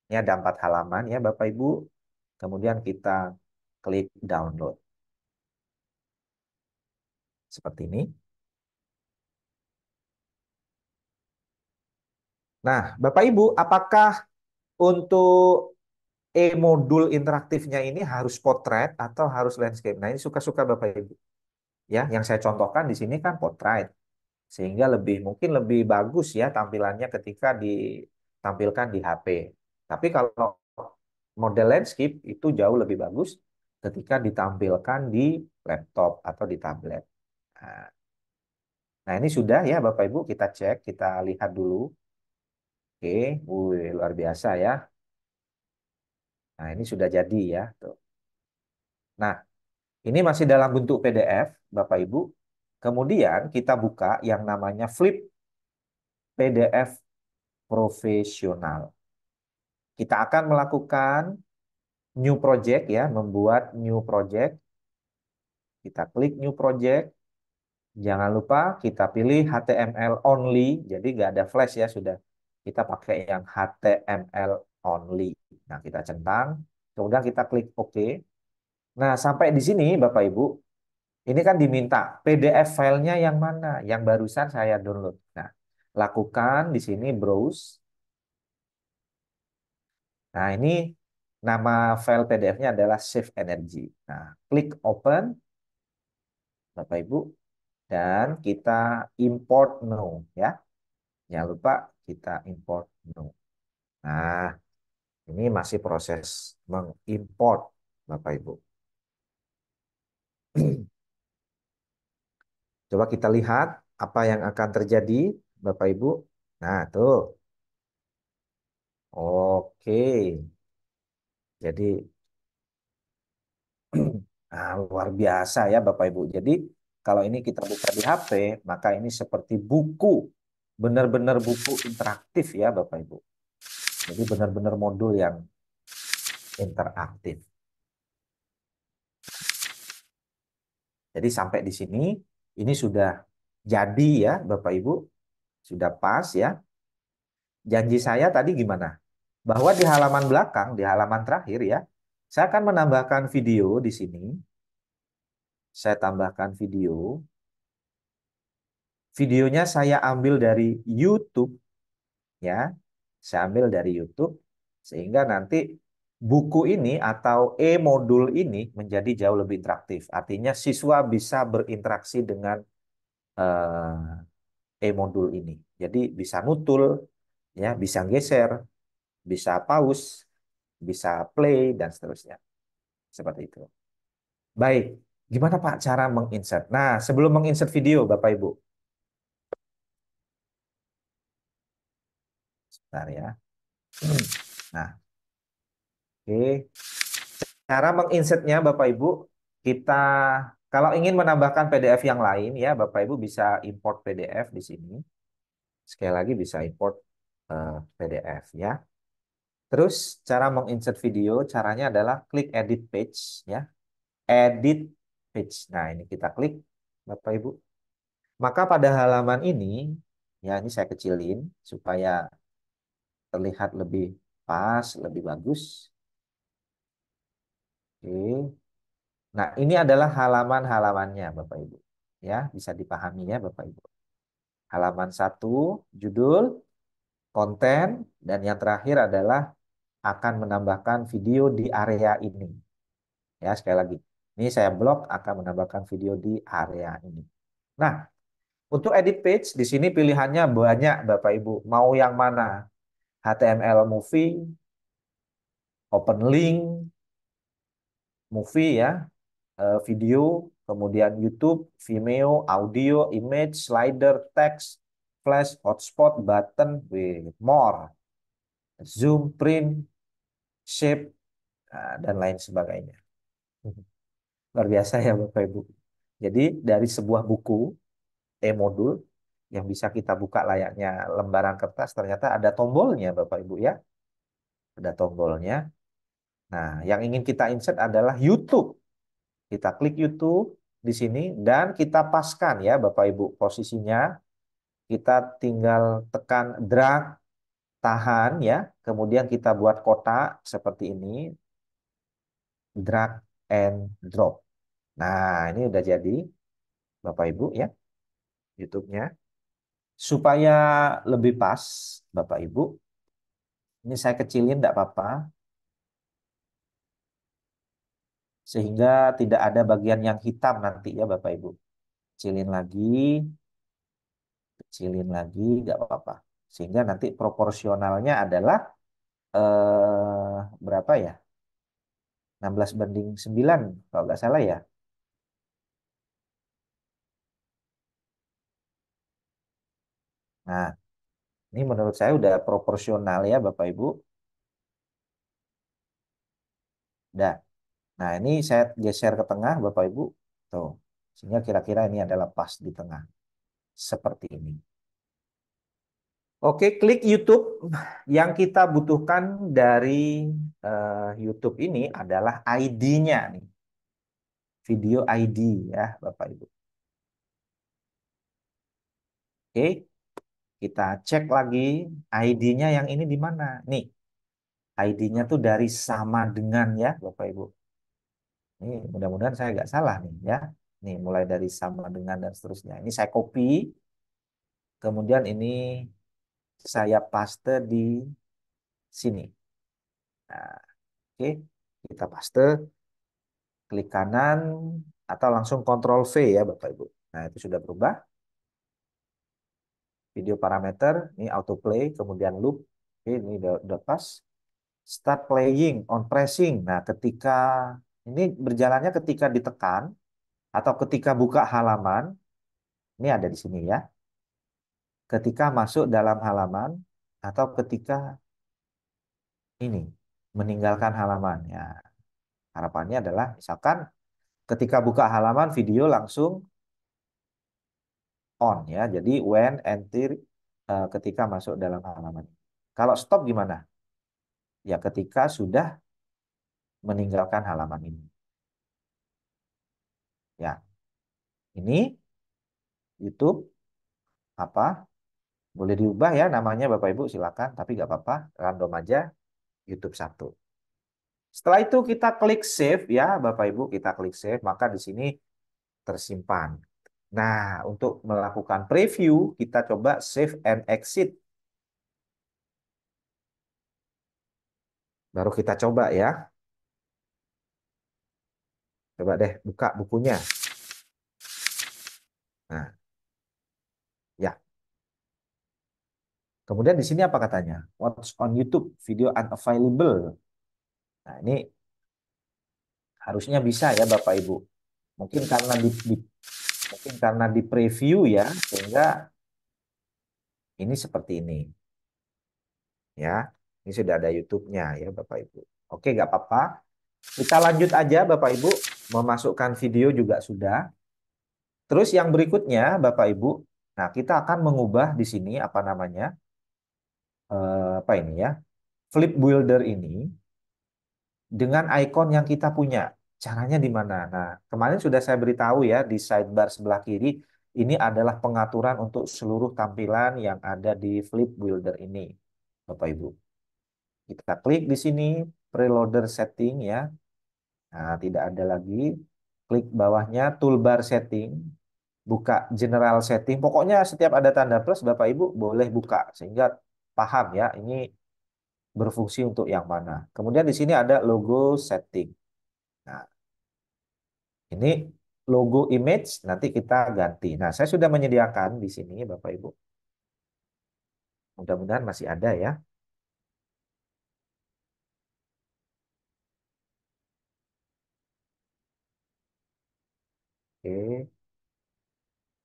ini ada 4 halaman ya Bapak Ibu. Kemudian kita klik download. Seperti ini. Nah, Bapak Ibu, apakah untuk e-modul interaktifnya ini harus potret atau harus landscape? Nah, ini suka-suka Bapak Ibu. Ya, yang saya contohkan di sini kan potret. Sehingga mungkin lebih bagus ya tampilannya ketika ditampilkan di HP. Tapi kalau model landscape itu jauh lebih bagus ketika ditampilkan di laptop atau di tablet. Nah, nah, ini sudah ya Bapak Ibu, kita cek, kita lihat dulu. Oke, luar biasa ya. Nah, ini sudah jadi ya. Tuh. Nah, ini masih dalam bentuk PDF, Bapak Ibu. Kemudian kita buka yang namanya Flip PDF Profesional. Kita akan melakukan new project ya, membuat new project. Kita klik new project. Jangan lupa kita pilih HTML only, jadi nggak ada flash ya, sudah kita pakai yang HTML only. Nah, kita centang, kemudian kita klik OK. Nah, sampai di sini Bapak Ibu, ini kan diminta PDF filenya yang mana, yang barusan saya download. Nah, lakukan di sini browse. Nah, ini nama file PDF-nya adalah Save Energy. Nah, klik Open, Bapak Ibu, dan kita import now ya. Jangan lupa kita import now. Nah, ini masih proses mengimport, Bapak Ibu. Coba kita lihat apa yang akan terjadi, Bapak Ibu. Nah, tuh. Oke. Jadi, luar biasa ya, Bapak Ibu. Jadi, kalau ini kita buka di HP, maka ini seperti buku. Benar-benar buku interaktif ya, Bapak Ibu. Jadi, benar-benar modul yang interaktif. Jadi sampai di sini, ini sudah jadi ya Bapak Ibu, sudah pas ya. Janji saya tadi gimana? Bahwa di halaman belakang, di halaman terakhir ya, saya akan menambahkan video di sini. Saya tambahkan video. Videonya saya ambil dari YouTube ya. Saya ambil dari YouTube sehingga nanti buku ini atau e-modul ini menjadi jauh lebih interaktif. Artinya siswa bisa berinteraksi dengan e-modul ini. Jadi bisa nutul, ya, bisa geser, bisa pause, bisa play dan seterusnya. Seperti itu. Baik, gimana Pak cara menginsert? Nah, sebelum menginsert video, Bapak Ibu. Sebentar ya. Nah, oke. Cara menginsertnya Bapak Ibu, kita kalau ingin menambahkan PDF yang lain ya, Bapak Ibu bisa import PDF di sini. Sekali lagi bisa import PDF ya. Terus cara menginsert video, caranya adalah klik edit page ya. Edit page. Nah, ini kita klik Bapak Ibu. Maka pada halaman ini, ya ini saya kecilin supaya terlihat lebih pas, lebih bagus. Oke. Nah, ini adalah halaman-halamannya Bapak Ibu. Ya, bisa dipahami ya Bapak Ibu. Halaman 1, judul, konten, dan yang terakhir adalah akan menambahkan video di area ini. Ya, sekali lagi. Ini saya blok akan menambahkan video di area ini. Nah, untuk edit page di sini pilihannya banyak Bapak Ibu. Mau yang mana? HTML movie, open link, movie ya, video, kemudian YouTube, Vimeo, audio, image, slider, text, flash, hotspot, button, with more, zoom, print, shape, dan lain sebagainya. Luar biasa ya Bapak Ibu. Jadi dari sebuah buku e-modul yang bisa kita buka layaknya lembaran kertas, ternyata ada tombolnya Bapak Ibu ya. Ada tombolnya. Nah, yang ingin kita insert adalah YouTube. Kita klik YouTube di sini dan kita paskan ya Bapak Ibu posisinya. Kita tinggal tekan drag, tahan ya. Kemudian kita buat kotak seperti ini. Drag and drop. Nah, ini udah jadi Bapak Ibu ya YouTube-nya. Supaya lebih pas Bapak Ibu. Ini saya kecilin tidak apa-apa. Sehingga tidak ada bagian yang hitam nanti ya Bapak Ibu. Kecilin lagi, nggak apa-apa. Sehingga nanti proporsionalnya adalah berapa ya? 16:9 kalau nggak salah ya. Nah, ini menurut saya udah proporsional ya Bapak Ibu. Udah. Nah, ini saya geser ke tengah Bapak Ibu. Tuh. Sehingga kira-kira ini adalah pas di tengah. Seperti ini. Oke, klik YouTube. Yang kita butuhkan dari YouTube ini adalah ID-nya nih. Video ID ya, Bapak Ibu. Oke, kita cek lagi ID-nya yang ini di mana. Nih, ID-nya tuh dari sama dengan ya, Bapak Ibu. Ini mudah-mudahan saya nggak salah nih ya. Nih, mulai dari sama dengan dan seterusnya. Ini saya copy, kemudian ini saya paste di sini. Nah, oke, kita paste, klik kanan, atau langsung Ctrl V ya Bapak Ibu. Nah, itu sudah berubah. Video parameter, ini autoplay, kemudian loop. Oke, ini udah pas. Start playing on pressing. Nah, ketika ini berjalannya ketika ditekan atau ketika buka halaman, ini ada di sini ya. Ketika masuk dalam halaman atau ketika ini meninggalkan halaman. Ya, harapannya adalah misalkan ketika buka halaman video langsung on ya. Jadi when enter ketika masuk dalam halaman. Kalau stop gimana? Ya ketika sudah meninggalkan halaman ini. Ya, ini YouTube apa? Boleh diubah ya namanya Bapak Ibu silakan, tapi nggak apa-apa, random aja YouTube 1. Setelah itu kita klik save ya Bapak Ibu, kita klik save, maka di sini tersimpan. Nah, untuk melakukan preview, kita coba save and exit. Baru kita coba ya. Coba deh buka bukunya. Nah, ya. Kemudian di sini apa katanya? What's on YouTube? Video unavailable. Nah, ini harusnya bisa ya Bapak Ibu. Mungkin karena mungkin karena di preview ya, sehingga ini seperti ini. Ya, ini sudah ada YouTube-nya ya Bapak Ibu. Oke, nggak apa-apa. Kita lanjut aja Bapak Ibu. Memasukkan video juga sudah. Terus yang berikutnya Bapak Ibu, nah kita akan mengubah di sini apa namanya? Apa ini ya? Flip Builder ini dengan ikon yang kita punya. Caranya di mana? Nah, kemarin sudah saya beritahu ya di sidebar sebelah kiri, ini adalah pengaturan untuk seluruh tampilan yang ada di Flip Builder ini, Bapak Ibu. Kita klik di sini preloader setting ya. Nah, tidak ada lagi. Klik bawahnya toolbar setting, buka general setting. Pokoknya setiap ada tanda plus Bapak Ibu boleh buka sehingga paham ya, ini berfungsi untuk yang mana. Kemudian di sini ada logo setting. Nah, ini logo image nanti kita ganti. Nah, saya sudah menyediakan di sini Bapak Ibu. Mudah-mudahan masih ada ya. Oke.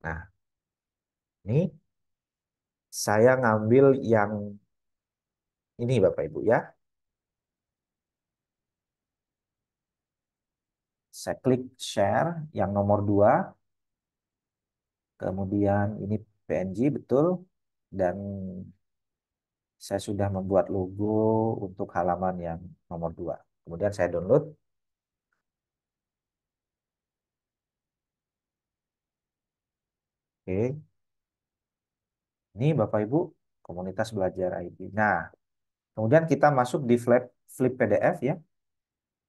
Nah, ini saya ngambil yang ini Bapak Ibu ya. Saya klik share yang nomor 2. Kemudian ini PNG betul. Dan saya sudah membuat logo untuk halaman yang nomor 2. Kemudian saya download. Oke. Ini Bapak Ibu, komunitas belajar IT. Nah, kemudian kita masuk di Flip PDF ya,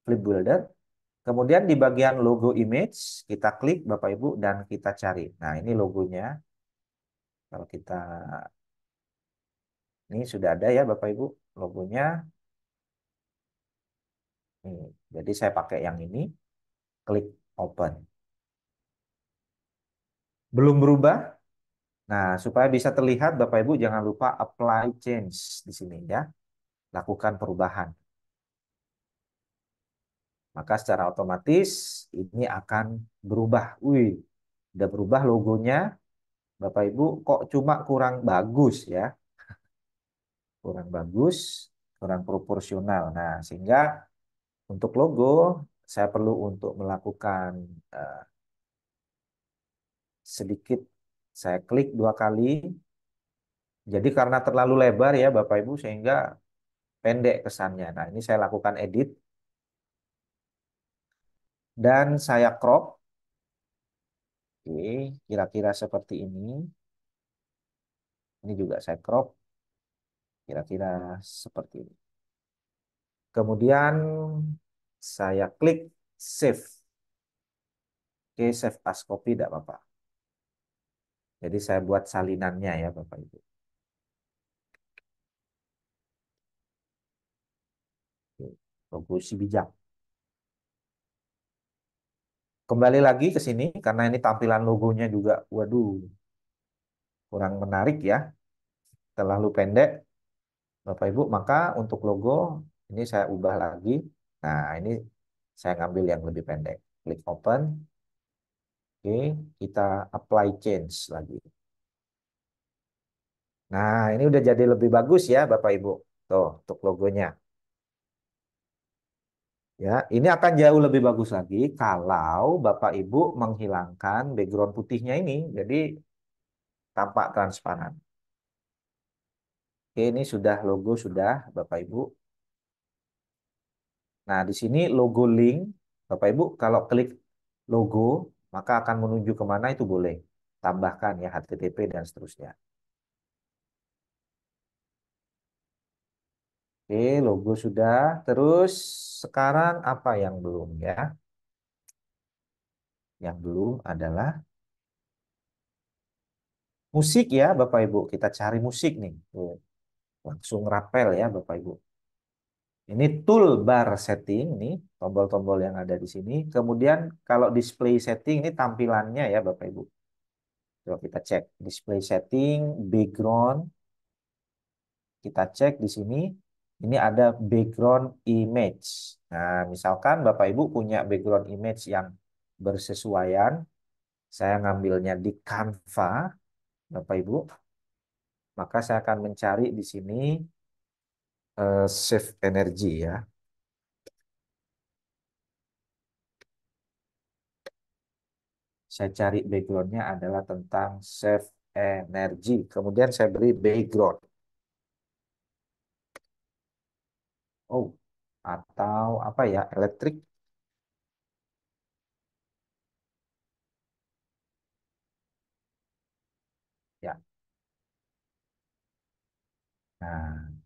Flip Builder. Kemudian di bagian logo image, kita klik Bapak Ibu dan kita cari. Nah, ini logonya. Kalau kita, ini sudah ada ya Bapak Ibu, logonya. Nih, jadi saya pakai yang ini, klik open. Belum berubah. Nah, supaya bisa terlihat Bapak Ibu jangan lupa apply change di sini ya. Lakukan perubahan. Maka secara otomatis ini akan berubah. Wih, udah berubah logonya. Bapak Ibu kok cuma kurang bagus ya. Kurang bagus, kurang proporsional. Nah, sehingga untuk logo saya perlu untuk melakukan eh, sedikit, saya klik 2 kali. Jadi karena terlalu lebar ya Bapak Ibu sehingga pendek kesannya. Nah, ini saya lakukan edit dan saya crop. Oke, kira-kira seperti ini. Ini juga saya crop kira-kira seperti ini. Kemudian saya klik save. Oke, save as copy tidak apa-apa. Jadi saya buat salinannya ya Bapak Ibu. Oke, logo si bijak. Kembali lagi ke sini karena ini tampilan logonya juga, waduh, kurang menarik ya, terlalu pendek, Bapak Ibu. Maka untuk logo ini saya ubah lagi. Nah, ini saya ngambil yang lebih pendek. Klik open. Oke, kita apply change lagi. Nah, ini udah jadi lebih bagus ya, Bapak Ibu. Tuh, untuk logonya. Ya, ini akan jauh lebih bagus lagi kalau Bapak Ibu menghilangkan background putihnya ini. Jadi tampak transparan. Oke, ini sudah logo sudah, Bapak Ibu. Nah, di sini logo link, Bapak Ibu kalau klik logo, maka akan menuju kemana itu boleh. Tambahkan ya HTTP dan seterusnya. Oke, logo sudah. Terus sekarang apa yang belum ya? Yang belum adalah musik ya, Bapak Ibu. Kita cari musik nih. Tuh, langsung rapel ya, Bapak Ibu. Ini toolbar setting nih, tombol-tombol yang ada di sini. Kemudian kalau display setting ini tampilannya ya, Bapak Ibu. Coba kita cek display setting, background. Kita cek di sini. Ini ada background image. Nah, misalkan Bapak Ibu punya background image yang bersesuaian, saya ngambilnya di Canva, Bapak Ibu, maka saya akan mencari di sini save energy ya. Saya cari backgroundnya adalah tentang save energy. Kemudian saya beri background. Oh, atau apa ya, elektrik. Ya. Nah,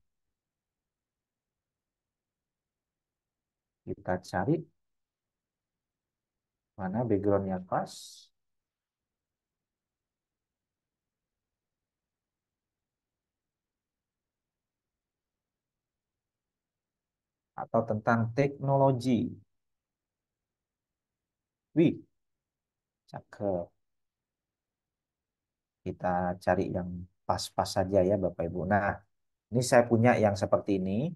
kita cari mana background yang pas. Atau tentang teknologi. Wih, cakep. Kita cari yang pas-pas saja ya Bapak Ibu. Nah, ini saya punya yang seperti ini.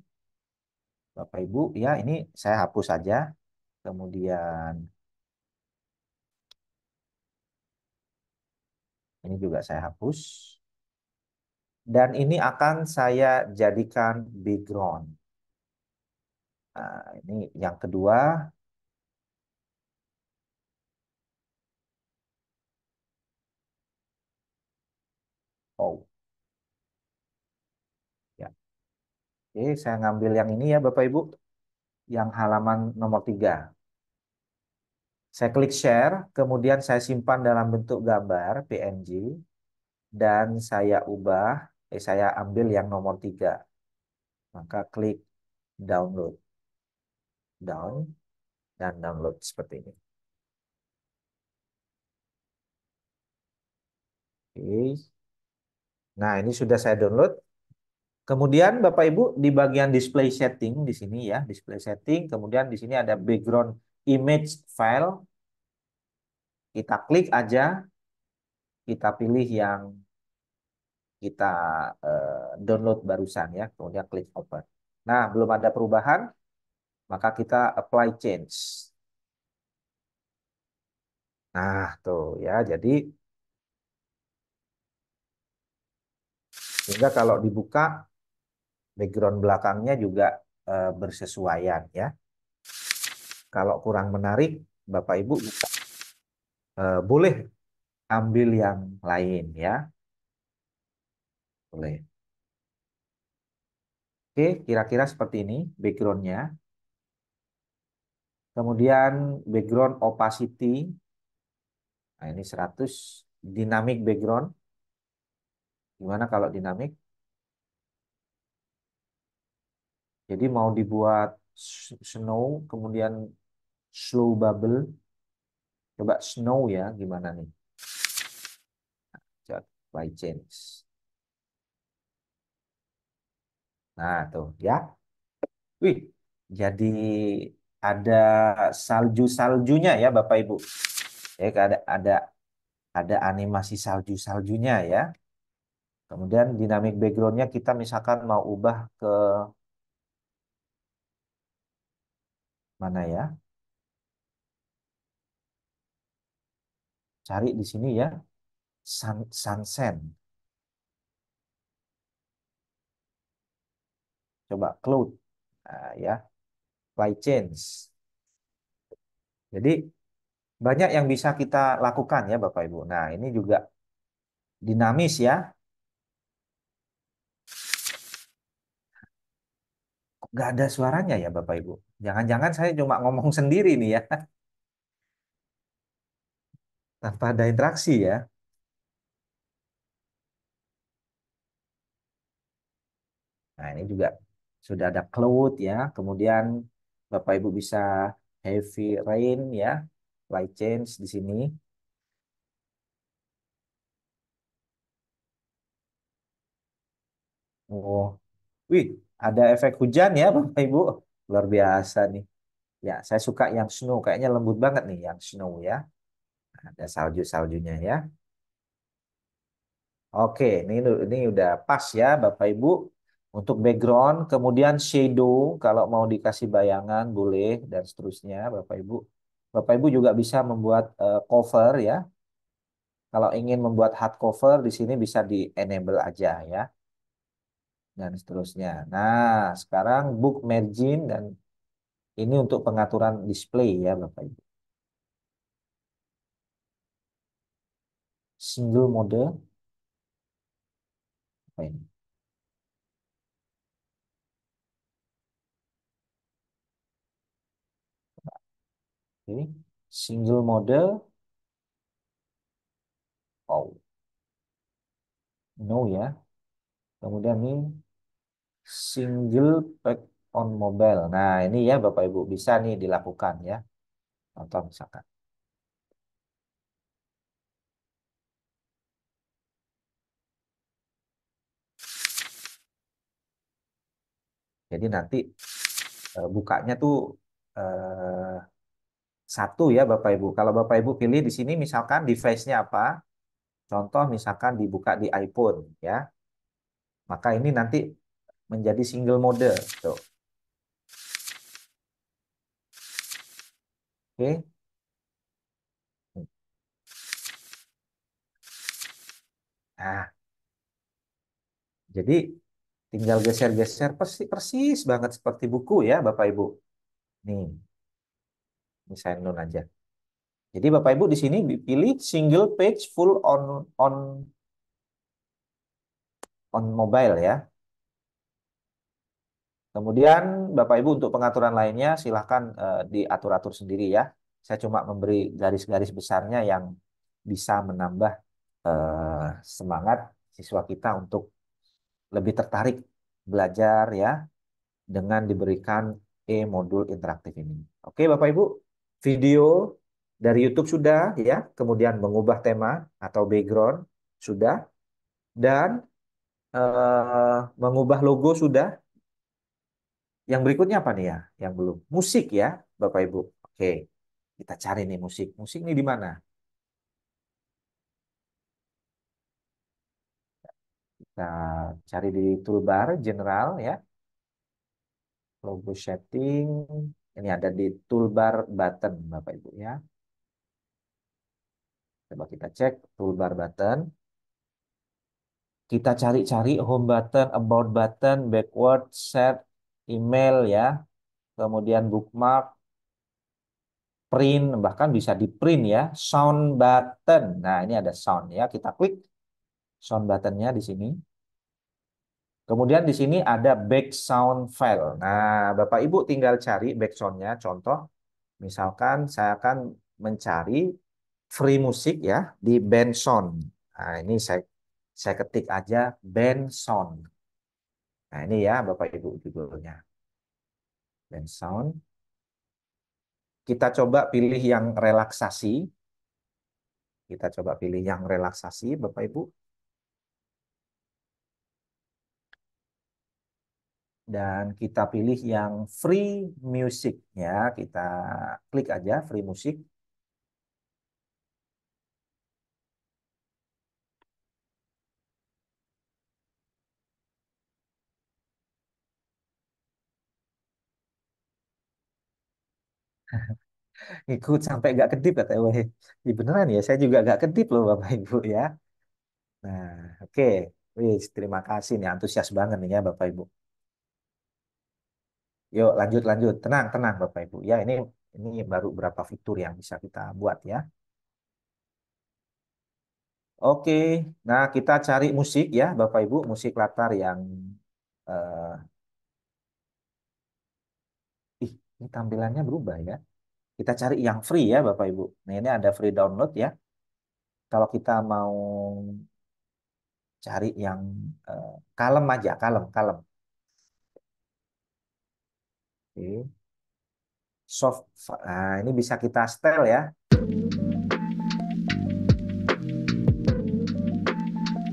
Bapak Ibu, ya ini saya hapus saja. Kemudian ini juga saya hapus. Dan ini akan saya jadikan background. Nah, ini yang kedua. Oh, ya. Oke, saya ngambil yang ini ya Bapak Ibu. Yang halaman nomor 3. Saya klik share, kemudian saya simpan dalam bentuk gambar PNG. Dan saya ubah, saya ambil yang nomor 3. Maka klik download. Down, dan download seperti ini. Oke. Nah, ini sudah saya download. Kemudian Bapak Ibu di bagian display setting di sini ya, display setting, kemudian di sini ada background image file. Kita klik aja, kita pilih yang kita download barusan ya, kemudian klik open. Nah, belum ada perubahan, maka kita apply change. Nah, tuh ya, jadi sehingga kalau dibuka background belakangnya juga bersesuaian ya. Kalau kurang menarik, Bapak Ibu boleh ambil yang lain ya. Boleh. Oke, kira-kira seperti ini backgroundnya. Kemudian background opacity. Nah, ini 100 dynamic background. Gimana kalau dinamik? Jadi mau dibuat snow, kemudian slow bubble. Coba snow ya, gimana nih? Coba by change. Nah, tuh ya. Wih, jadi ada salju-saljunya ya Bapak Ibu. Ya, ada animasi salju-saljunya ya. Kemudian dinamik backgroundnya kita misalkan mau ubah ke mana ya? Cari di sini ya, sunset. Coba cloud. Nah, ya, supply change. Jadi banyak yang bisa kita lakukan ya Bapak Ibu. Nah, ini juga dinamis ya. Kok nggak ada suaranya ya Bapak Ibu? Jangan-jangan saya cuma ngomong sendiri nih ya, tanpa ada interaksi ya. Nah, ini juga sudah ada cloud ya. Kemudian Bapak Ibu bisa heavy rain ya, light change di sini. Oh, wih, ada efek hujan ya Bapak Ibu. Luar biasa nih. Ya, saya suka yang snow. Kayaknya lembut banget nih yang snow ya. Ada salju-saljunya ya. Oke, ini udah pas ya Bapak Ibu. Untuk background, kemudian shadow kalau mau dikasih bayangan boleh dan seterusnya Bapak Ibu. Bapak Ibu juga bisa membuat cover ya. Kalau ingin membuat hard cover di sini bisa di enable aja ya dan seterusnya. Nah, sekarang book margin dan ini untuk pengaturan display ya Bapak Ibu. Single mode apa ini? Oke. Single mode, oh no ya. Kemudian ini single pack on mobile. Nah, ini ya Bapak Ibu bisa nih dilakukan ya. Contoh misalkan. Jadi nanti bukanya tuh eh, satu ya Bapak Ibu. Kalau Bapak Ibu pilih di sini misalkan device-nya apa? Contoh misalkan dibuka di iPhone ya. Maka ini nanti menjadi single mode. Tuh. Oke. Nah, jadi tinggal geser-geser persis, persis banget seperti buku ya Bapak Ibu. Nih, ini saya nun aja. Jadi Bapak Ibu di sini pilih single page full on mobile ya. Kemudian Bapak Ibu untuk pengaturan lainnya silahkan diatur-atur sendiri ya. Saya cuma memberi garis-garis besarnya yang bisa menambah semangat siswa kita untuk lebih tertarik belajar ya dengan diberikan e-modul interaktif ini. Oke Bapak Ibu, video dari YouTube sudah ya, kemudian mengubah tema atau background sudah, dan mengubah logo sudah. Yang berikutnya apa nih ya? Yang belum. Musik ya, Bapak Ibu. Oke, kita cari nih musik. Musik nih di mana? Kita cari di toolbar general ya, logo setting. Ini ada di toolbar button, Bapak Ibu ya. Coba kita cek toolbar button. Kita cari-cari home button, about button, backward, set, email ya. Kemudian bookmark, print, bahkan bisa di print ya. Sound button. Nah, ini ada sound ya. Kita klik sound buttonnya di sini. Kemudian di sini ada background file. Nah, Bapak Ibu tinggal cari backgroundnya. Contoh, misalkan saya akan mencari free musik ya di Benson. Nah, ini saya Saya ketik aja band sound. Nah, ini ya Bapak Ibu judulnya. Band sound. Kita coba pilih yang relaksasi. Kita coba pilih yang relaksasi, Bapak Ibu. Dan kita pilih yang free music ya. Kita klik aja free music. Ikut sampai nggak kedip kata weh. Ya, beneran ya, saya juga nggak kedip loh Bapak Ibu ya. Nah, oke. Wih, terima kasih nih, antusias banget nih ya Bapak Ibu. Yuk lanjut lanjut, tenang tenang Bapak Ibu. Ya ini baru berapa fitur yang bisa kita buat ya. Oke, nah kita cari musik ya Bapak Ibu, musik latar yang eh, ini tampilannya berubah ya. Kita cari yang free ya Bapak Ibu. Nah ini ada free download ya. Kalau kita mau cari yang kalem aja, kalem, kalem. Oke. Soft, nah ini bisa kita setel ya.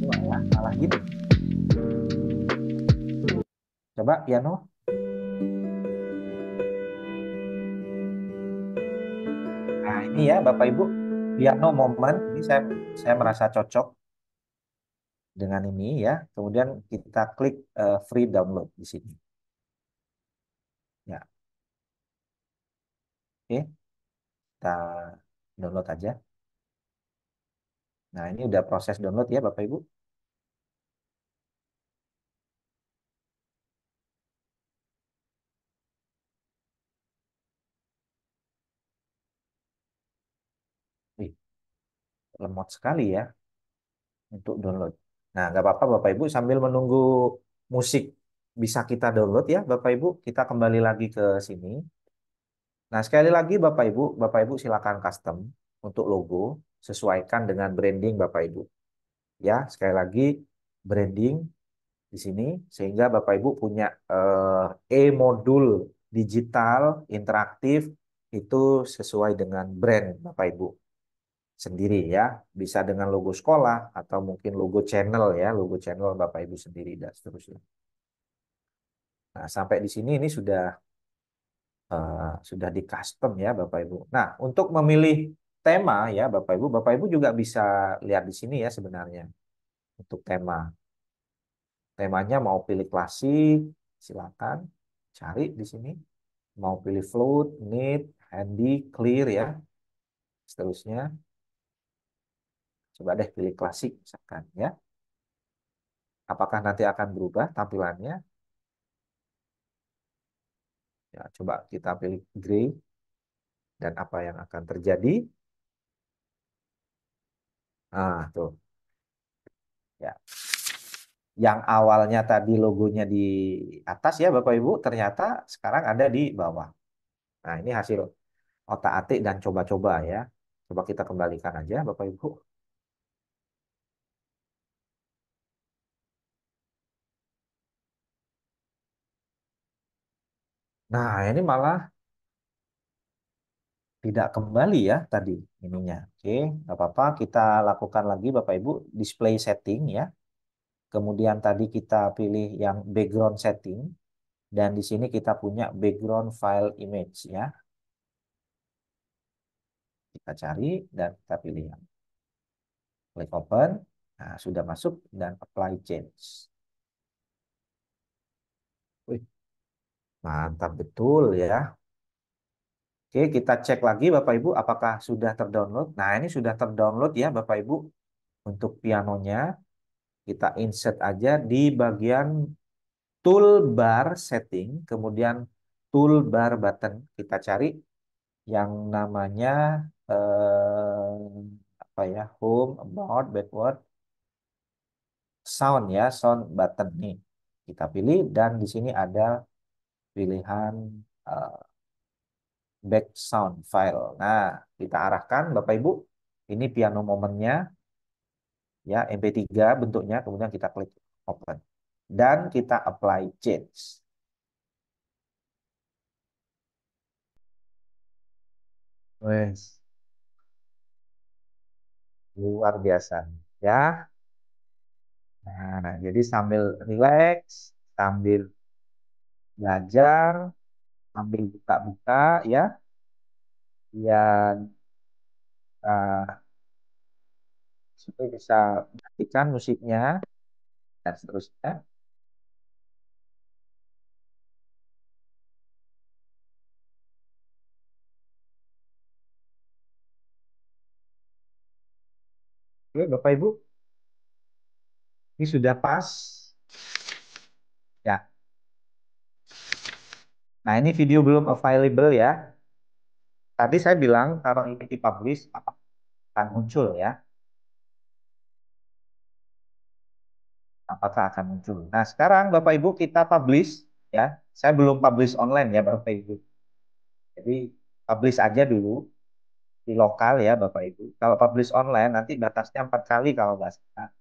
Malah, malah gini. Coba piano. Nah ini ya Bapak Ibu, piano moment. Ini saya merasa cocok dengan ini ya. Kemudian kita klik free download di sini. Ya, oke. Kita download aja. Nah ini udah proses download ya Bapak Ibu. Wih, lemot sekali ya untuk download. Nah, nggak apa-apa Bapak Ibu sambil menunggu musik bisa kita download ya Bapak Ibu, kita kembali lagi ke sini. Nah, sekali lagi Bapak Ibu silakan custom untuk logo, sesuaikan dengan branding Bapak Ibu. Ya, sekali lagi branding di sini sehingga Bapak Ibu punya e-modul digital interaktif itu sesuai dengan brand Bapak Ibu sendiri ya, bisa dengan logo sekolah atau mungkin logo channel ya, logo channel Bapak Ibu sendiri dan seterusnya. Nah, sampai di sini ini sudah di custom ya Bapak Ibu. Nah, untuk memilih tema ya Bapak Ibu juga bisa lihat di sini ya sebenarnya untuk tema. Temanya mau pilih klasik, silakan cari di sini. Mau pilih float, neat, handy, clear ya, seterusnya. Coba deh pilih klasik misalkan ya. Apakah nanti akan berubah tampilannya? Ya, coba kita pilih gray dan apa yang akan terjadi? Ah, tuh. Ya, yang awalnya tadi logonya di atas ya Bapak Ibu, ternyata sekarang ada di bawah. Nah, ini hasil otak-atik dan coba-coba ya. Coba kita kembalikan aja Bapak Ibu. Nah, ini malah tidak kembali ya tadi ininya. Oke, nggak apa-apa. Kita lakukan lagi Bapak Ibu display setting ya. Kemudian tadi kita pilih yang background setting dan di sini kita punya background file image ya. Kita cari dan kita pilih yang klik open. Nah, sudah masuk dan apply change. Wih, mantap betul ya. Oke, kita cek lagi Bapak Ibu apakah sudah terdownload. Nah, ini sudah terdownload ya Bapak Ibu untuk pianonya. Kita insert aja di bagian toolbar setting, kemudian toolbar button. Kita cari yang namanya apa ya, home, about, backward, sound ya, sound button nih. Kita pilih dan di sini ada pilihan eh, back sound file. Nah, kita arahkan Bapak Ibu. Ini piano momennya. ya MP3 bentuknya, kemudian kita klik open dan kita apply change. Wes, luar biasa ya. Nah, jadi sambil relax, sambil belajar, sambil buka-buka ya, ya supaya bisa matikan musiknya dan seterusnya. Oke, Bapak Ibu, ini sudah pas ya. Nah, ini video belum available ya. Tadi saya bilang kalau ini dipublish akan muncul ya. Apakah akan muncul? Nah, sekarang Bapak Ibu kita publish ya. Saya belum publish online ya Bapak Ibu. Jadi publish aja dulu di lokal ya Bapak Ibu. Kalau publish online nanti batasnya 4 kali kalau nggak salah.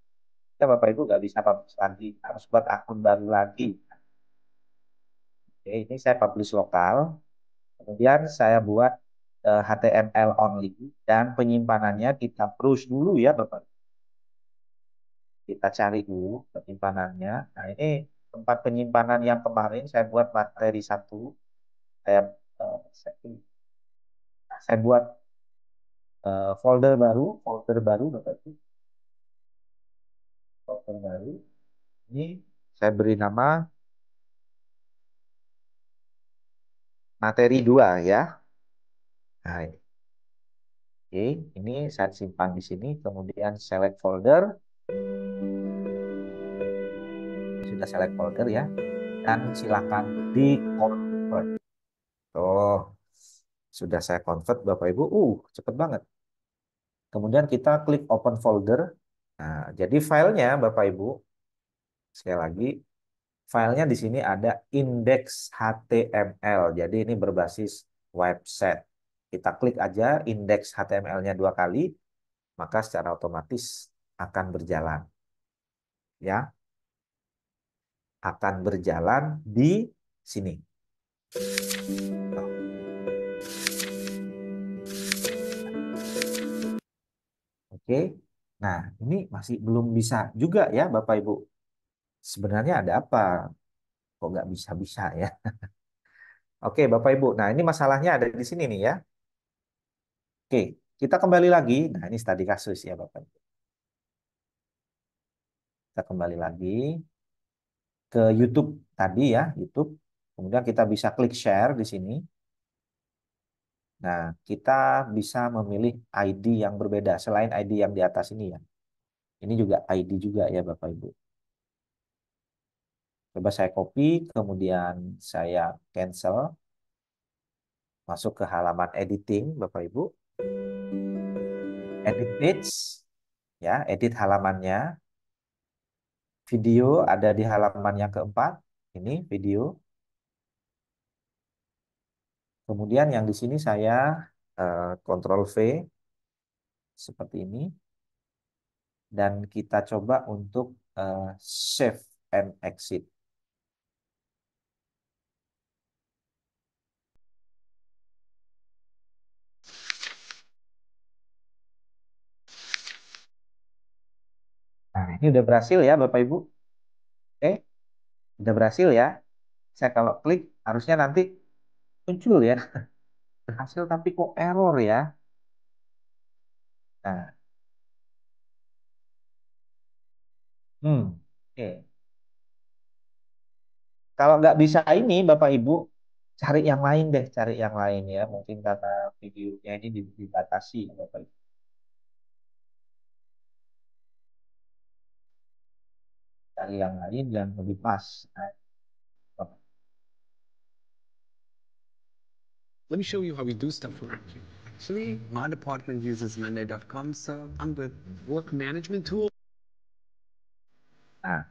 Ya Bapak Ibu nggak bisa publish lagi, harus buat akun baru lagi. Oke, ini saya publish lokal. Kemudian saya buat HTML only dan penyimpanannya kita browse dulu ya Bapak. Kita cari dulu penyimpanannya. Nah, ini tempat penyimpanan yang kemarin saya buat materi satu. Saya, eh, saya, saya buat folder baru Bapak Ibu. Folder baru. Ini saya beri nama materi 2 ya. Nah, oke, ini saya simpan di sini, kemudian select folder, sudah select folder ya, dan silakan di convert. Oh, sudah saya convert Bapak Ibu. Cepet banget. Kemudian kita klik open folder. Nah, jadi filenya Bapak Ibu, sekali lagi, filenya di sini ada index HTML. Jadi ini berbasis website. Kita klik aja index HTML-nya 2 kali, maka secara otomatis akan berjalan. Ya, akan berjalan di sini. Oke. Nah, ini masih belum bisa juga ya Bapak Ibu. Sebenarnya ada apa? Kok nggak bisa-bisa ya? Oke Bapak Ibu. Nah, ini masalahnya ada di sini nih ya. Oke, kita kembali lagi. Nah, ini tadi kasus ya Bapak Ibu. Kita kembali lagi ke YouTube tadi ya, YouTube. Kemudian kita bisa klik share di sini. Nah, kita bisa memilih ID yang berbeda selain ID yang di atas ini ya. Ini juga ID juga ya Bapak Ibu. Coba saya copy, kemudian saya cancel. Masuk ke halaman editing Bapak Ibu. Edit page, ya, edit halamannya. Video ada di halaman yang keempat. Ini video. Kemudian yang di sini saya Ctrl V seperti ini. Dan kita coba untuk save and exit. Nah, ini udah berhasil ya Bapak Ibu. Oke, udah berhasil ya. Saya kalau klik harusnya nanti muncul ya. Berhasil tapi kok error ya. Nah, oke. Kalau nggak bisa ini Bapak Ibu, cari yang lain deh, cari yang lain ya. Mungkin karena videonya ini dibatasi ya Bapak Ibu. Cari yang lain yang lebih pas. Nah, Let me show you how we do stuff for it. Actually, my department uses Monday.com, so I'm the work management tool. nah,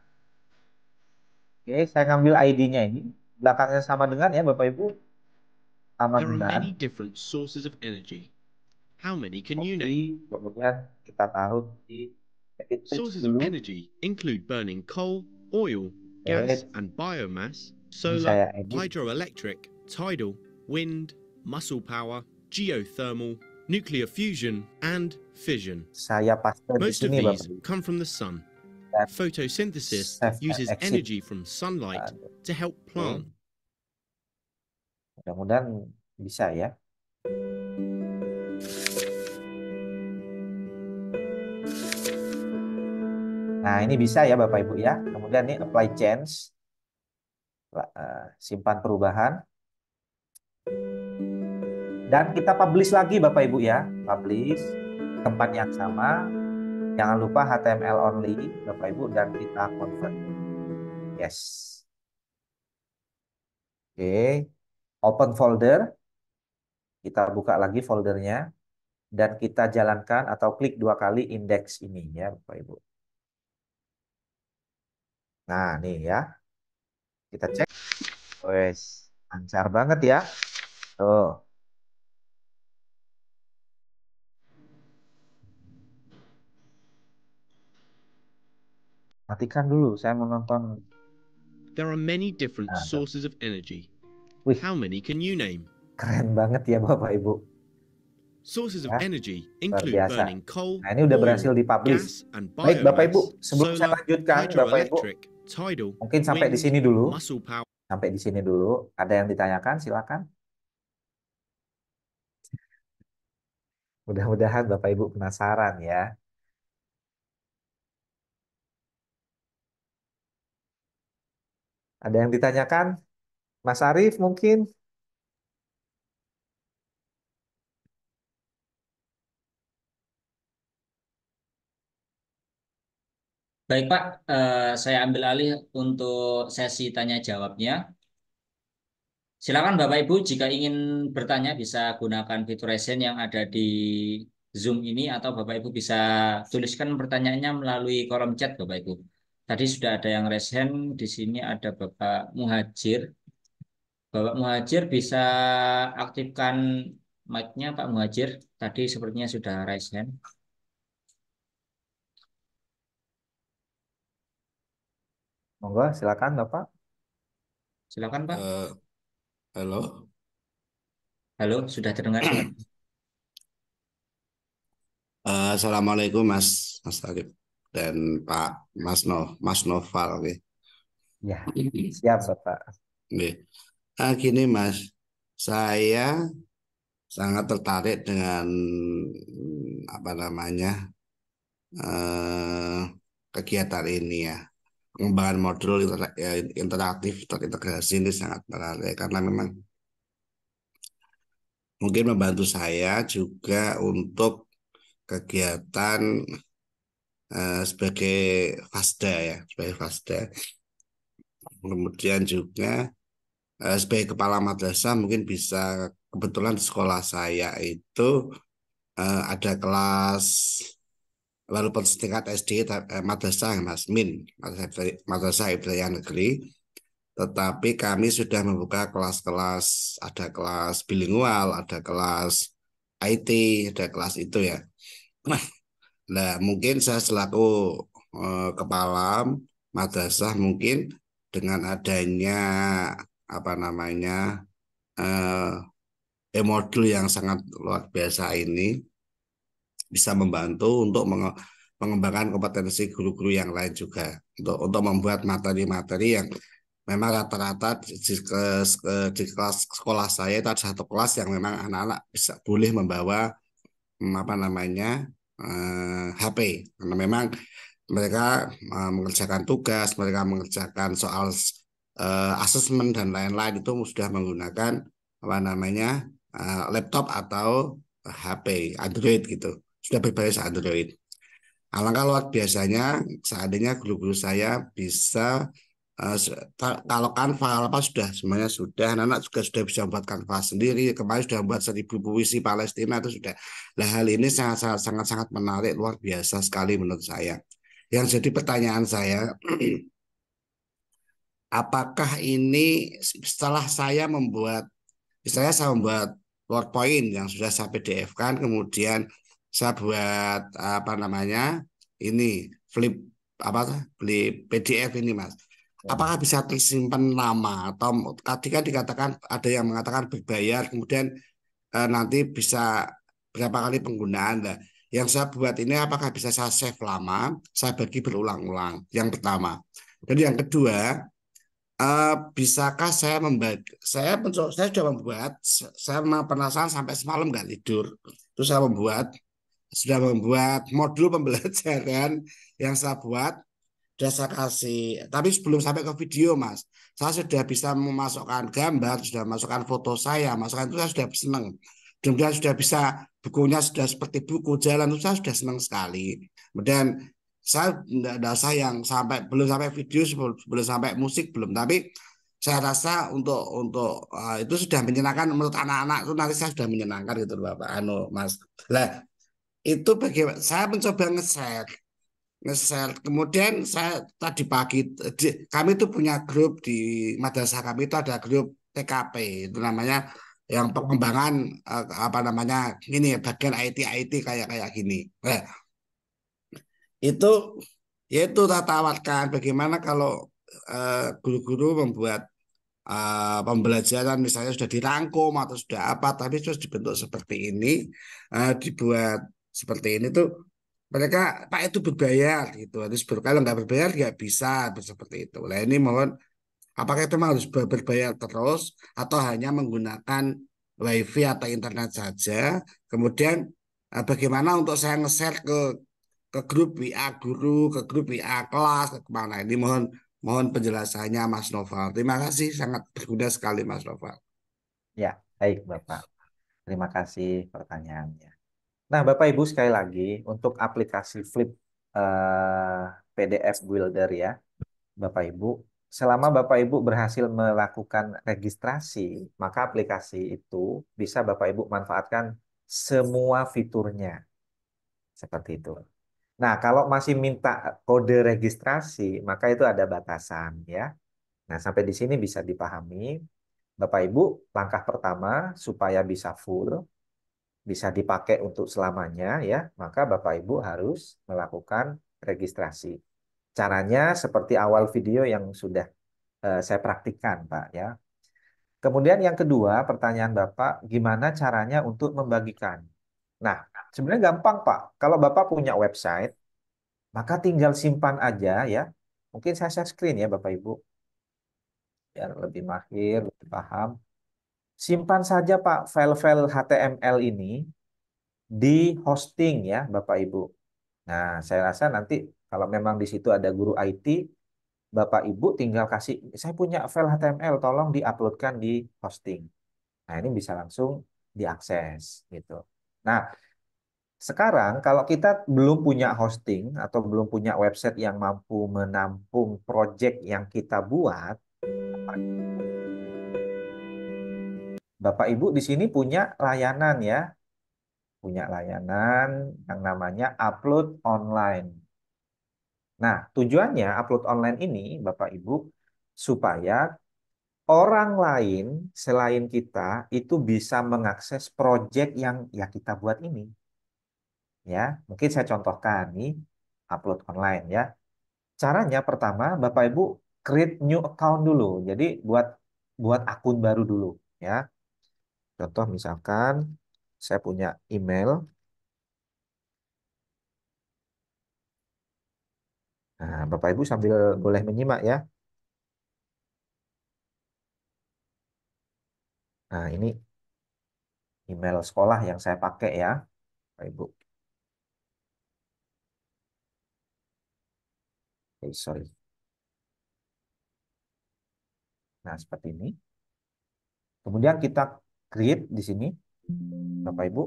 oke, saya ngambil ID-nya ini. Belakangnya sama dengan ya Bapak Ibu. Sama There are dengan. many different sources of energy. How many can you name? Kemudian kita taruh di Edit page Sources of dulu. energy include burning coal, oil, gas, Edit. and biomass, Ini solar, saya edit. hydroelectric, tidal, wind, muscle power, geothermal, nuclear fusion, and fission. Saya paste di Most of sini Bapak these Ibu. come from the sun. Dan Photosynthesis save and uses exit. energy from sunlight Aduh, to help oke. plant. Mudah-mudahan bisa ya. Nah, ini bisa ya Bapak Ibu ya. Kemudian ini apply change. Simpan perubahan. Dan kita publish lagi Bapak Ibu ya. Publish. Tempat yang sama. Jangan lupa HTML only Bapak Ibu. Dan kita convert. Yes. Oke. Open folder. Kita buka lagi foldernya. Dan kita jalankan atau klik 2 kali indeks ini ya Bapak Ibu. Nah, nih ya. Kita cek. Wes, lancar banget ya. Tuh. Matikan dulu, saya mau nonton. There are many different Nah, tuh. sources of energy. Wih, How many can you name? keren banget ya Bapak Ibu. Sources of Ya, energy luar include biasa. burning coal, Nah, ini udah oil, berhasil dipublish. gas, and Baik Bapak Ibu, biomass, sebelum saya solar, lanjutkan Bapak Ibu, hydroelectric, tidal, mungkin sampai di wind, sini dulu. muscle power. Sampai di sini dulu. Ada yang ditanyakan, silakan. Mudah-mudahan Bapak Ibu penasaran ya. Ada yang ditanyakan? Mas Arief mungkin? Baik Pak, saya ambil alih untuk sesi tanya jawabnya. Silakan Bapak Ibu jika ingin bertanya bisa gunakan fitur raise hand yang ada di Zoom ini atau Bapak Ibu bisa tuliskan pertanyaannya melalui kolom chat Bapak Ibu. Tadi sudah ada yang raise hand, di sini ada Bapak Muhajir. Bapak Muhajir bisa aktifkan mic-nya Pak Muhajir. Tadi sepertinya sudah raise hand. Monggo, silakan Bapak. Silakan Pak. Halo, Halo, sudah terdengar suara. Assalamualaikum Mas Arif dan Mas Noval. Oke. Ya, siap Bapak. Oke. Gini Mas, saya sangat tertarik dengan apa namanya eh, kegiatan ini ya. Pengembangan modul interaktif terintegrasi ini sangat menarik karena memang mungkin membantu saya juga untuk kegiatan sebagai FASDA ya, sebagai FASDA. Kemudian juga sebagai kepala madrasah mungkin bisa, kebetulan di sekolah saya itu ada kelas walaupun setingkat SD madrasah Mas Min, madrasah Ibtidaiyah Negeri, tetapi kami sudah membuka kelas-kelas, ada kelas bilingual, ada kelas IT, ada kelas itu ya. Nah, mungkin saya selaku kepala madrasah mungkin dengan adanya apa namanya modul yang sangat luar biasa ini bisa membantu untuk mengembangkan kompetensi guru-guru yang lain juga untuk membuat materi-materi yang memang rata-rata di kelas sekolah saya itu ada satu kelas yang memang anak-anak bisa boleh membawa apa namanya HP karena memang mereka mengerjakan tugas, mereka mengerjakan soal asesmen dan lain-lain itu sudah menggunakan apa namanya laptop atau HP Android gitu, sudah berbasis Android. Alangkah luar biasanya seandainya guru-guru saya bisa kalau Canva apa sudah semuanya sudah, anak-anak juga sudah bisa membuat Canva sendiri. Kemarin sudah membuat 1000 puisi Palestina itu sudah. Nah, hal ini sangat menarik, luar biasa sekali menurut saya. Yang jadi pertanyaan saya, apakah ini setelah saya membuat, misalnya saya membuat PowerPoint yang sudah saya PDF-kan, kemudian saya buat apa namanya ini flip flip PDF ini Mas. Apakah Hmm. bisa tersimpan lama atau tadi kan dikatakan ada yang mengatakan berbayar kemudian nanti bisa berapa kali penggunaan lah. Yang saya buat ini apakah bisa saya save lama, saya bagi berulang-ulang. Yang pertama. Dan yang kedua, bisakah saya membagi? Saya sudah membuat, saya memang penasaran sampai semalam nggak tidur. Terus saya sudah membuat modul pembelajaran yang saya buat, sudah saya kasih. Tapi sebelum sampai ke video, Mas, saya sudah bisa memasukkan gambar, sudah masukkan foto saya, masukkan itu saya sudah senang. Kemudian sudah bisa bukunya sudah seperti buku jalan itu saya sudah senang sekali. Kemudian saya tidak sayang sampai belum sampai video belum sampai musik belum, tapi saya rasa untuk itu sudah menyenangkan menurut anak-anak itu nanti saya sudah menyenangkan gitu loh, Bapak Mas. Lah itu bagaimana saya mencoba nge-share. Kemudian saya tadi pagi kami itu punya grup di madrasah kami itu ada grup TKP itu namanya yang pengembangan apa namanya ini ya bagian IT kayak kayak gini. Nah, itu yaitu saya tawarkan bagaimana kalau guru-guru membuat pembelajaran misalnya sudah dirangkum atau sudah apa tapi sudah dibentuk seperti ini dibuat seperti ini tuh mereka Pak itu berbayar gitu harus kalau nggak berbayar nggak bisa seperti itu. Nah ini mohon apakah itu memang harus berbayar terus atau hanya menggunakan wifi atau internet saja kemudian bagaimana untuk saya nge-share ke grup WA guru ke grup WA kelas ke kemana ini mohon mohon penjelasannya Mas Noval. Terima kasih sangat berguna sekali Mas Noval. Ya, baik Bapak. Terima kasih pertanyaannya. Nah, Bapak Ibu sekali lagi untuk aplikasi Flip eh, PDF Builder ya, Bapak Ibu, selama Bapak Ibu berhasil melakukan registrasi, maka aplikasi itu bisa Bapak Ibu manfaatkan semua fiturnya seperti itu. Nah, kalau masih minta kode registrasi, maka itu ada batasan ya. Nah, sampai di sini bisa dipahami. Bapak Ibu, langkah pertama supaya bisa full, bisa dipakai untuk selamanya ya, maka Bapak Ibu harus melakukan registrasi. Caranya seperti awal video yang sudah saya praktikkan, Pak ya. Kemudian yang kedua, pertanyaan Bapak, gimana caranya untuk membagikan? Nah, sebenarnya gampang, Pak. Kalau Bapak punya website, maka tinggal simpan aja ya. Mungkin saya share screen ya, Bapak Ibu, biar lebih mahir, lebih paham. Simpan saja, Pak, file-file HTML ini di hosting ya, Bapak Ibu. Nah, saya rasa nanti kalau memang di situ ada guru IT, Bapak Ibu tinggal kasih, saya punya file HTML, tolong diuploadkan di hosting. Nah, ini bisa langsung diakses gitu. Nah, sekarang kalau kita belum punya hosting atau belum punya website yang mampu menampung project yang kita buat, Bapak Ibu di sini punya layanan ya, punya layanan yang namanya upload online. Nah, tujuannya upload online ini, Bapak Ibu, supaya orang lain selain kita itu bisa mengakses project yang ya kita buat ini. Ya, mungkin saya contohkan nih, upload online ya. Caranya pertama, Bapak Ibu create new account dulu. Jadi buat buat akun baru dulu ya. Contoh misalkan saya punya email. Nah, Bapak Ibu sambil boleh menyimak ya. Nah, ini email sekolah yang saya pakai ya, Bapak Ibu. Oke, sorry. Nah, seperti ini. Kemudian kita create di sini, Bapak Ibu.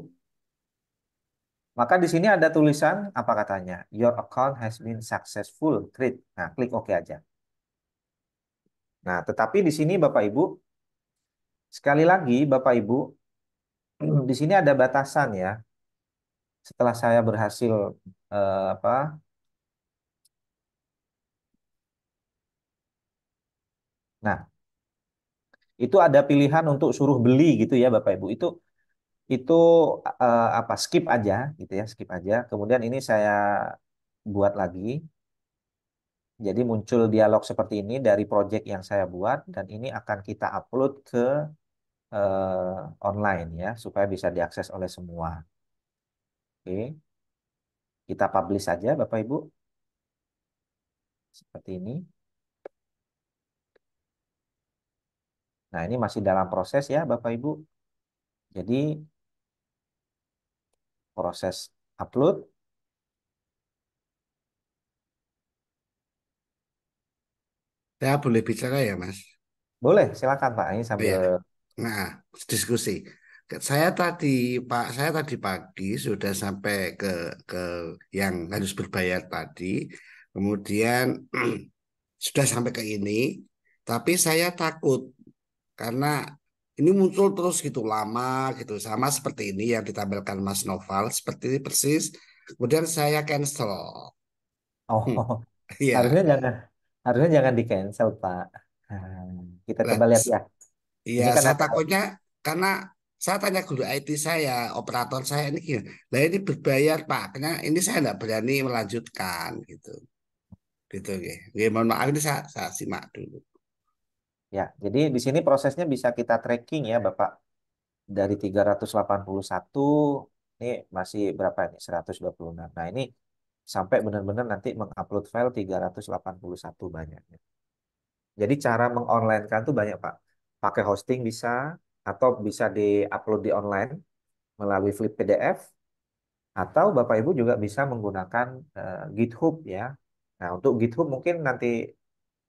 Maka di sini ada tulisan apa katanya? Your account has been successful. Create. Nah, klik OK aja. Nah, tetapi di sini Bapak Ibu, sekali lagi Bapak Ibu, di sini ada batasan ya. Setelah saya berhasil apa? Nah, itu ada pilihan untuk suruh beli gitu ya Bapak Ibu. Itu apa? Skip aja gitu ya, skip aja. Kemudian ini saya buat lagi. Jadi muncul dialog seperti ini dari project yang saya buat dan ini akan kita upload ke online ya supaya bisa diakses oleh semua. Oke, kita publish saja Bapak Ibu seperti ini. Nah, ini masih dalam proses ya Bapak Ibu. Jadi proses upload. Saya boleh bicara ya, Mas? Boleh, silakan Pak. Ini Oh, sambil ya. Nah, diskusi. Saya tadi pagi sudah sampai ke yang harus berbayar tadi. Kemudian sudah sampai ke ini, tapi saya takut karena ini muncul terus gitu lama gitu sama seperti ini yang ditampilkan Mas Noval seperti ini persis. Kemudian saya cancel. oh Iya. harusnya jangan di cancel Pak. Kita Lah, coba lihat ya. iya, Ini kan saya ada. takutnya karena saya tanya guru IT saya, operator saya ini gini, lah ini berbayar Pak, karena ini saya tidak berani melanjutkan gitu, gitu ya. Ya, mohon maaf ini saya simak dulu. Ya, jadi di sini prosesnya bisa kita tracking ya Bapak. Dari 381 ini masih berapa ini? 126. Nah, ini sampai benar-benar nanti mengupload file 381 banyaknya. Jadi cara mengonlinekan tuh banyak Pak. Pakai hosting bisa atau bisa di-upload di online melalui Flip PDF atau Bapak Ibu juga bisa menggunakan GitHub ya. Nah, untuk GitHub mungkin nanti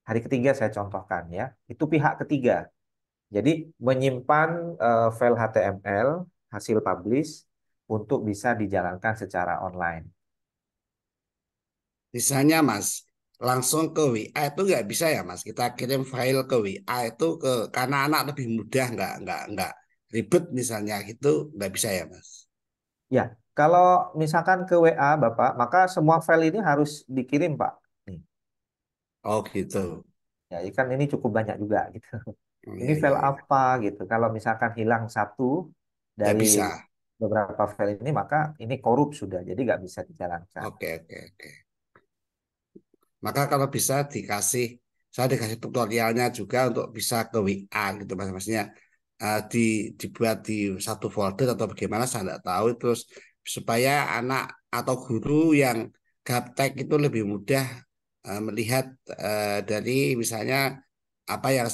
hari ketiga saya contohkan ya. Itu pihak ketiga. Jadi menyimpan file HTML hasil publish untuk bisa dijalankan secara online. Misalnya Mas, langsung ke WA itu nggak bisa ya Mas, kita kirim file ke WA itu karena anak lebih mudah nggak ribet misalnya gitu nggak bisa ya Mas. Ya, kalau misalkan ke WA Bapak, maka semua file ini harus dikirim Pak. Nih, Oh gitu. ya kan ini cukup banyak juga gitu. Oh, Ini iya iya file iya. apa gitu. Kalau misalkan hilang satu Nggak dari bisa. beberapa file ini, maka ini korup sudah, jadi nggak bisa dijalankan. Oke oke oke. Maka kalau bisa saya dikasih tutorialnya juga untuk bisa ke WA gitu mas. Maksudnya dibuat di satu folder atau bagaimana saya tidak tahu terus supaya anak atau guru yang gaptek itu lebih mudah melihat dari misalnya apa yang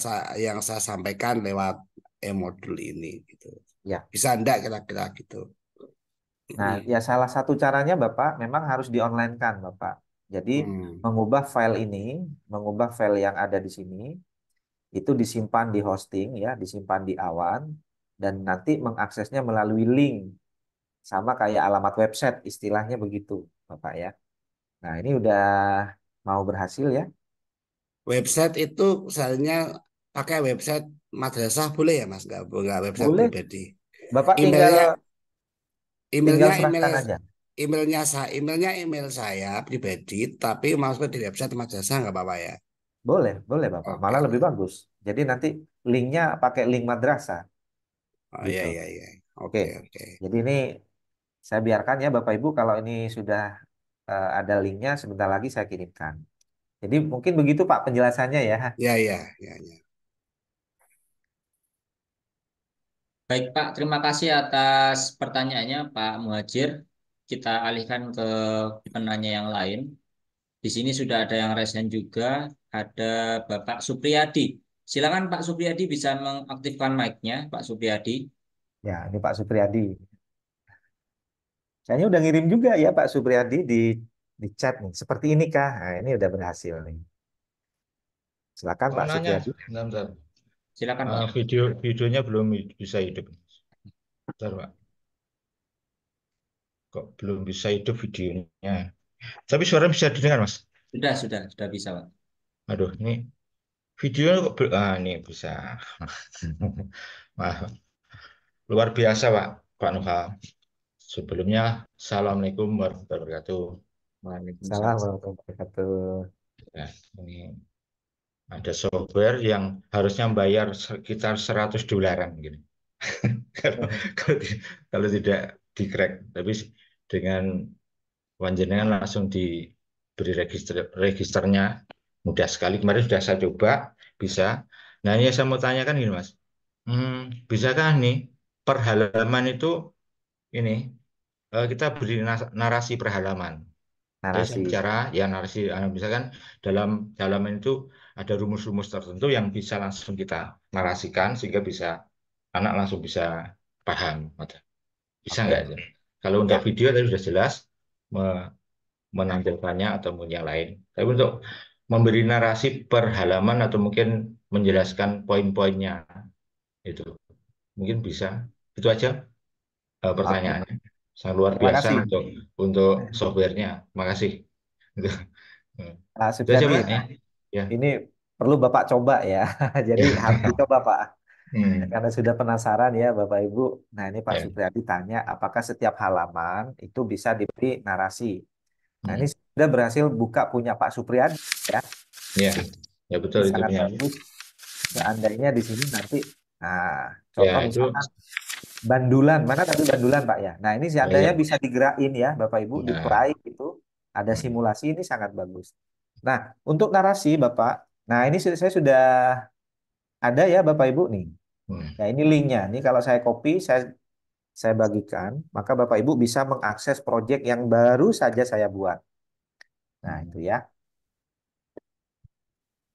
saya sampaikan lewat e-modul ini gitu. Ya. Bisa enggak kira-kira gitu. Nah, ya salah satu caranya Bapak memang harus di-online-kan Bapak. Jadi Hmm. mengubah file ini, mengubah file yang ada di sini, itu disimpan di hosting ya, disimpan di awan, dan nanti mengaksesnya melalui link, sama kayak alamat website, istilahnya begitu Bapak ya. Nah, ini udah mau berhasil ya. Website itu misalnya pakai website madrasah boleh ya Mas? Nggak website Boleh, pribadi. Bapak tinggal Emailnya tinggal emailnya email serahkan aja. emailnya email saya pribadi, tapi masuk di website madrasah nggak apa-apa ya? Boleh, boleh Bapak. Oke. Malah lebih bagus. Jadi nanti linknya pakai link madrasah Oh iya gitu. iya iya. Oke. Oke oke. Jadi ini saya biarkan ya Bapak Ibu kalau ini sudah ada linknya sebentar lagi saya kirimkan. Jadi mungkin begitu Pak penjelasannya ya. Ya ya ya ya. Baik Pak, terima kasih atas pertanyaannya Pak Muhajir. Kita alihkan ke penanya yang lain. Di sini sudah ada yang resen juga, ada Bapak Supriyadi. Silakan Pak Supriyadi bisa mengaktifkan mic-nya, Pak Supriyadi. Ya, ini Pak Supriyadi. Saya udah ngirim juga ya Pak Supriyadi di chat nih. Seperti ini kah? Nah, ini udah berhasil nih. Silakan Mau Pak nanya, Supriyadi. bentar. Silakan Pak. Videonya belum bisa hidup. Bentar, Pak. Kok belum bisa hidup videonya? Tapi suara bisa didengar, Mas. Sudah bisa Pak. Aduh, ini videonya kok ini bisa. Wah, luar biasa, Pak. Pak Noval. Sebelumnya, Assalamualaikum warahmatullahi wabarakatuh. Waalaikumsalam. Salam warahmatullahi wabarakatuh. Ya, ini ada software yang harusnya bayar sekitar 100 dolaran gitu. Kalau kalau, kalau tidak di crack, tapi dengan panjenengan langsung diberi registernya, mudah sekali. Kemarin sudah saya coba, bisa. Nah ini saya mau tanyakan gini Mas, bisakah nih per halaman itu ini kita beri narasi per halaman. Jadi saya Narasi. bicara ya narasi, misalkan dalam halaman itu ada rumus-rumus tertentu yang bisa langsung kita narasikan sehingga bisa anak langsung bisa paham. Bisa nggak Oke. itu? Kalau untuk Ya. video tadi sudah jelas menampilkannya atau mungkin yang lain. Tapi untuk memberi narasi per halaman atau mungkin menjelaskan poin-poinnya itu mungkin bisa. Itu aja Oke. pertanyaannya. Sangat luar Terima biasa kasih. untuk softwarenya. Makasih. Pak Itu aja Supriyadi. Pak. Nah, Ya. ini perlu Bapak coba ya. Jadi harus Ya. dicoba Pak. Hmm. Karena sudah penasaran ya Bapak Ibu. Nah ini Pak Ya. Supriyadi tanya apakah setiap halaman itu bisa diberi narasi. Nah ini Hmm. sudah berhasil buka punya Pak Supriyadi ya. Ya. Ya Ini betul itu sangat punya. bagus. Seandainya di sini nanti, nah contoh Ya itu. misalkan bandulan, mana tadi bandulan Pak ya. Nah ini Oh, ya. seandainya bisa digerakin ya Bapak Ibu, di Nah. play itu ada Hmm. simulasi ini sangat bagus. Nah untuk narasi Bapak, nah ini saya sudah ada ya Bapak Ibu nih. Hmm. Ya ini linknya. Ini kalau saya copy, saya bagikan, maka Bapak Ibu bisa mengakses proyek yang baru saja saya buat. Nah itu ya.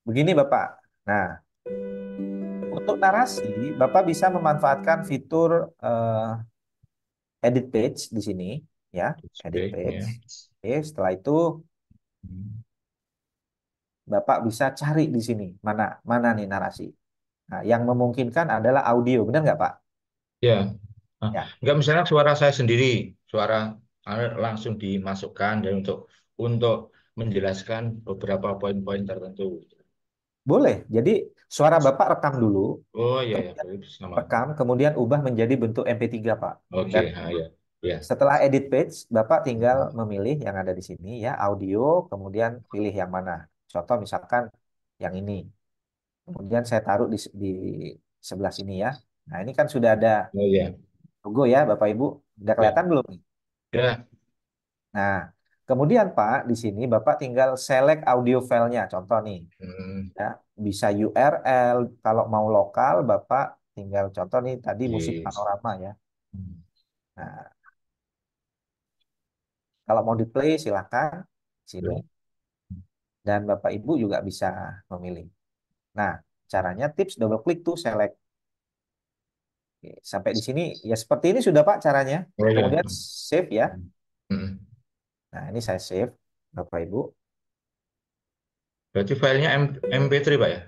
Begini Bapak. Nah untuk narasi, Bapak bisa memanfaatkan fitur edit page di sini ya, edit Baik, page. ya. Oke, setelah itu Hmm. Bapak bisa cari di sini mana mana nih narasi. Nah, yang memungkinkan adalah audio, benar nggak Pak? Ya. Nah, Ya, enggak misalnya suara saya sendiri, suara langsung dimasukkan dan untuk menjelaskan beberapa poin-poin tertentu. boleh. Jadi suara Bapak rekam dulu, Oh iya ya, kemudian berarti sama. rekam, kemudian ubah menjadi bentuk MP3 Pak. Dan Oke, ah, ya, ya. setelah edit page, Bapak tinggal memilih yang ada di sini ya, audio, kemudian pilih yang mana. Contoh misalkan yang ini. Kemudian saya taruh di sebelah sini ya. Nah, ini kan sudah ada Oh iya, logo ya, Bapak Ibu. Udah ya, kelihatan belum nih? ya. Nah, kemudian Pak, di sini Bapak tinggal select audio filenya. Contoh nih, Hmm, ya, bisa URL. Kalau mau lokal, Bapak tinggal contoh nih tadi musik yes. panorama ya. Hmm, Nah, kalau mau di play silahkan sini. ya. Dan Bapak Ibu juga bisa memilih. Nah, caranya tips double klik tuh select. Oke, sampai di sini ya seperti ini sudah Pak caranya. Oh ya. Kemudian save ya. Hmm. Nah, ini saya save Bapak Ibu. Berarti filenya MP3 Pak ya?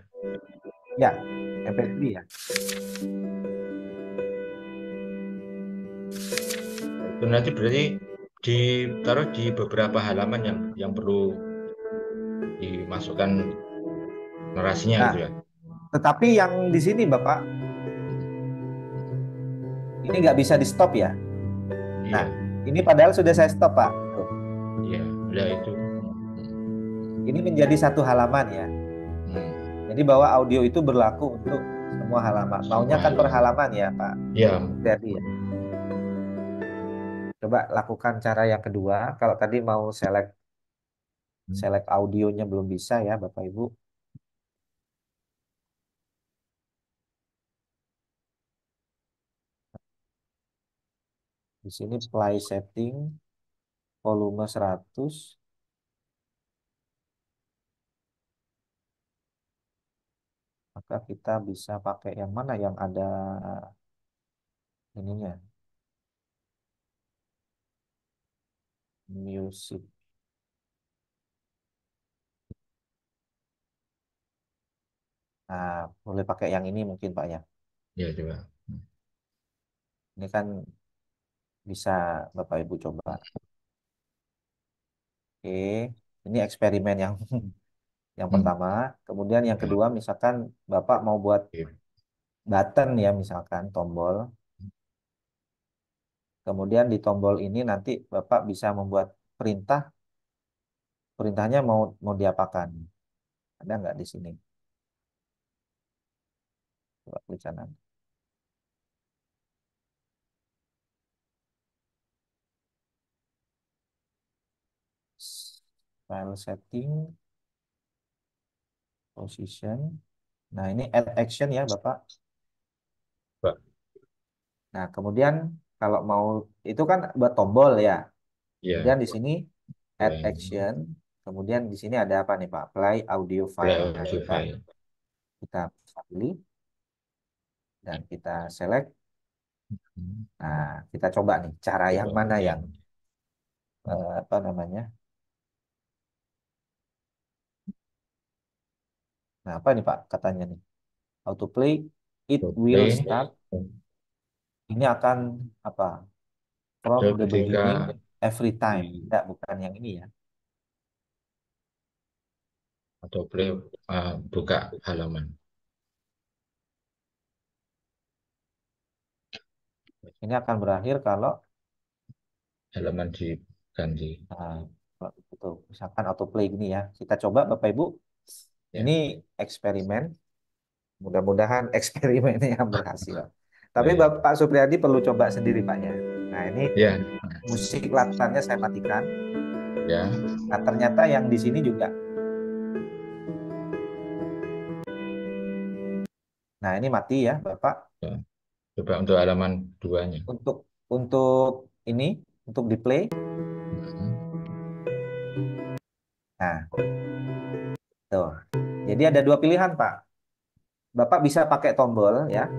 Ya, MP3 ya. Itu nanti berarti ditaruh di beberapa halaman yang perlu dimasukkan narasinya Nah, gitu ya. tetapi yang di sini Bapak, ini nggak bisa di stop ya. Nah, Iya, ini padahal sudah saya stop Pak. Tuh. iya, udah itu. Ini menjadi satu halaman ya. Hmm. Jadi bahwa audio itu berlaku untuk semua halaman. Maunya Semua kan per halaman. halaman ya Pak. Ya, Jadi ya. Coba lakukan cara yang kedua. Kalau tadi mau select select audionya belum bisa ya Bapak Ibu. Di sini play setting volume 100. Maka kita bisa pakai yang mana yang ada ininya. Music. Nah, boleh pakai yang ini mungkin Pak ya. ya coba. Ini kan bisa Bapak Ibu coba. Oke, ini eksperimen yang yang Hmm. pertama. Kemudian yang Ya, kedua, misalkan Bapak mau buat oke. button ya, misalkan tombol. Kemudian di tombol ini nanti Bapak bisa membuat perintah. Perintahnya mau diapakan? Ada nggak di sini? Coba klik kanan. file setting, position. Nah, ini add action ya, Bapak. Pak. Nah, kemudian kalau mau itu kan buat tombol ya. Ya, Kemudian di sini add play, action. Kemudian di sini ada apa nih, Pak? Play audio play file. Nah, audio file. kita pilih dan kita select. Nah, kita coba nih cara yang Coba, mana ya. yang apa namanya? Nah, apa nih, Pak, katanya nih? Autoplay, it To will play. start. Ini akan apa? From So, the ketika beginning every time. di Tidak, bukan yang ini ya. atau play buka halaman. Ini akan berakhir kalau Halaman diganti. nah, kalau gitu. Misalkan autoplay gini ya. Kita coba Bapak Ibu. Ya, Ini eksperimen. Mudah-mudahan eksperimennya yang berhasil. Tapi baik. Bapak Supriyadi perlu coba sendiri Pak ya. Nah, ini Ya, musik latarnya saya matikan. ya. Nah, ternyata yang di sini juga. Nah, ini mati ya Bapak. Ya. Coba untuk halaman 2-nya. Untuk ini untuk di play. Nah, tuh. Jadi ada dua pilihan Pak. Bapak bisa pakai tombol ya.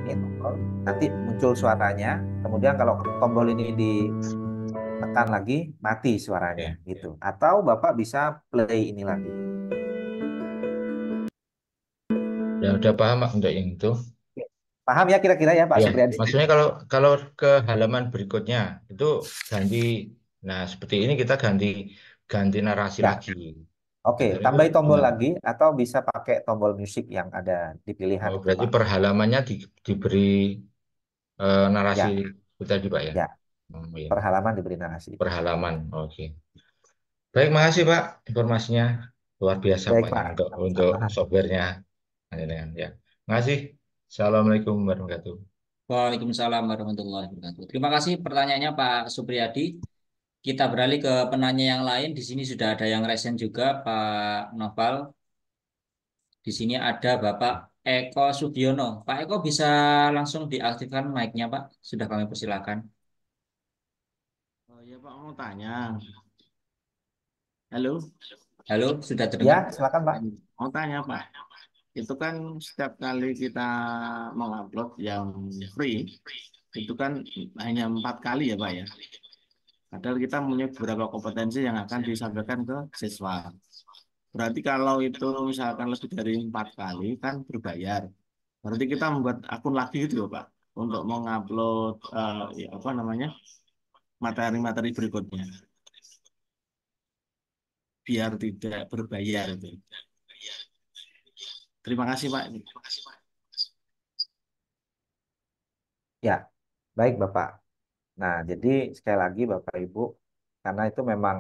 Ini tombol. Nanti muncul suaranya. Kemudian kalau tombol ini ditekan lagi, mati suaranya Ya, gitu. Atau Bapak bisa play ini lagi. ya udah paham Pak, untuk yang itu. Paham ya kira-kira ya Pak Ya, Supriyadi? maksudnya kalau kalau ke halaman berikutnya itu ganti. Nah, seperti ini kita ganti ganti narasi Ya, lagi. oke. Gitu. Itu Tambahi tombol gimana? lagi atau bisa pakai tombol musik yang ada di pilihan Oh, itu berarti Pak. per halamannya diberi narasi Ya, itu tadi Pak ya. ya. Oh, ya. Per halaman diberi narasi. Per halaman. Oke. Baik, makasih Pak informasinya. Luar biasa Baik Pak ya Pak, untuk sama-sama. softwarenya. Ya. Makasih. Assalamualaikum warahmatullahi wabarakatuh. Waalaikumsalam warahmatullahi wabarakatuh. Terima kasih pertanyaannya Pak Supriyadi. Kita beralih ke penanya yang lain. Di sini sudah ada yang resen juga Pak Noval. Di sini ada Bapak Eko Sugiono. Pak Eko bisa langsung diaktifkan mic-nya Pak. Sudah kami persilakan. Oh ya Pak mau tanya. Halo, Halo, sudah Ya, terdengar? silakan Pak. mau tanya Pak. Itu kan setiap kali kita mengupload yang free, itu kan hanya 4 kali ya Pak ya. Padahal kita punya beberapa kompetensi yang akan disampaikan ke siswa. Berarti kalau itu misalkan lebih dari 4 kali kan berbayar. Berarti kita membuat akun lagi gitu ya Pak untuk mengupload ya, apa namanya materi-materi berikutnya biar tidak berbayar itu. Terima kasih Pak. Ya, baik Bapak. Nah, jadi sekali lagi Bapak Ibu, karena itu memang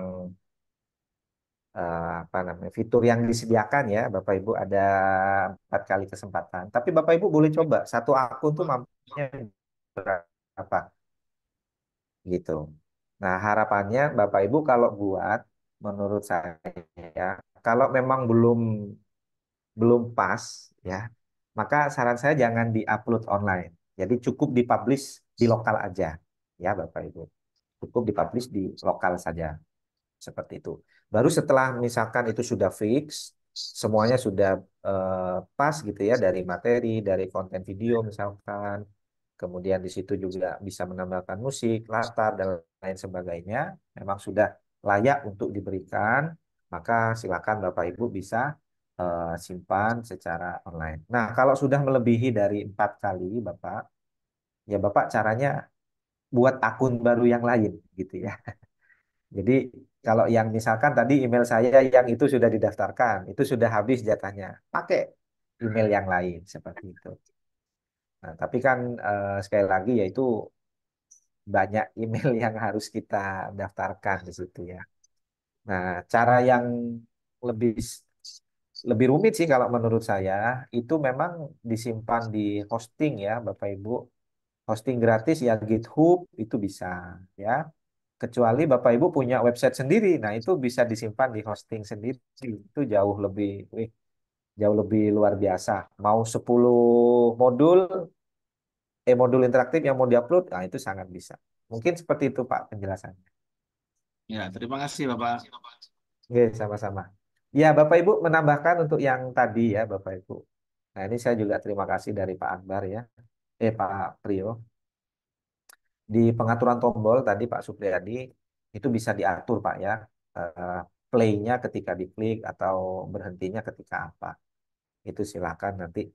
apa namanya fitur yang disediakan ya, Bapak Ibu ada 4 kali kesempatan. Tapi Bapak Ibu boleh coba satu akun tuh mampunya berapa gitu. Nah, harapannya Bapak Ibu kalau buat, menurut saya, kalau memang belum pas ya, maka saran saya jangan diupload online. Jadi cukup dipublish di lokal aja ya Bapak Ibu. Cukup dipublish di lokal saja. Seperti itu. Baru setelah misalkan itu sudah fix, semuanya sudah pas gitu ya dari materi, dari konten video misalkan, kemudian di situ juga bisa menambahkan musik, latar dan lain sebagainya, memang sudah layak untuk diberikan, maka silakan Bapak Ibu bisa simpan secara online. Nah, kalau sudah melebihi dari 4 kali, Bapak, ya Bapak caranya buat akun baru yang lain gitu ya. Jadi kalau yang misalkan tadi email saya yang itu sudah didaftarkan, itu sudah habis jatahnya, pakai email yang lain seperti itu. Nah, tapi kan sekali lagi yaitu banyak email yang harus kita daftarkan di situ ya. Nah, cara yang lebih lebih rumit sih kalau menurut saya itu memang disimpan di hosting ya, Bapak Ibu. Hosting gratis ya GitHub itu bisa ya. Kecuali Bapak Ibu punya website sendiri, nah itu bisa disimpan di hosting sendiri. Itu jauh lebih luar biasa. Mau 10 modul, modul interaktif yang mau diupload, nah itu sangat bisa. Mungkin seperti itu Pak penjelasannya. Ya, terima kasih Bapak. Oke, sama-sama. Ya, Bapak Ibu menambahkan untuk yang tadi ya, Bapak Ibu. Nah, ini saya juga terima kasih dari Pak Akbar ya. Pak Prio. Di pengaturan tombol tadi Pak Supriyadi, itu bisa diatur Pak ya. Eh, Play-nya ketika diklik atau berhentinya ketika apa. Itu silakan nanti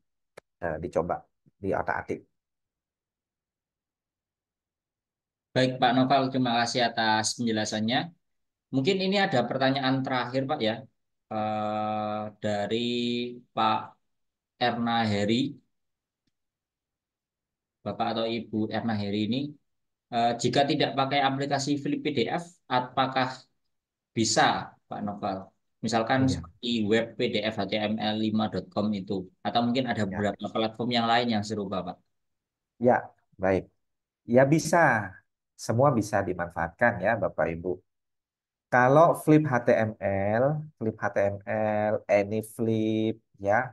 dicoba di otak-atik. Baik Pak Noval, terima kasih atas penjelasannya. Mungkin ini ada pertanyaan terakhir Pak ya, dari Pak Erna Heri, Bapak atau Ibu Erna Heri ini, jika tidak pakai aplikasi Flip PDF, apakah bisa Pak Noval? Misalkan Iya, seperti web PDF html5.com itu, atau mungkin ada ya, beberapa platform yang lain yang serupa Pak. ya, baik. Ya bisa, semua bisa dimanfaatkan ya Bapak Ibu. Kalau Flip HTML, AnyFlip, ya,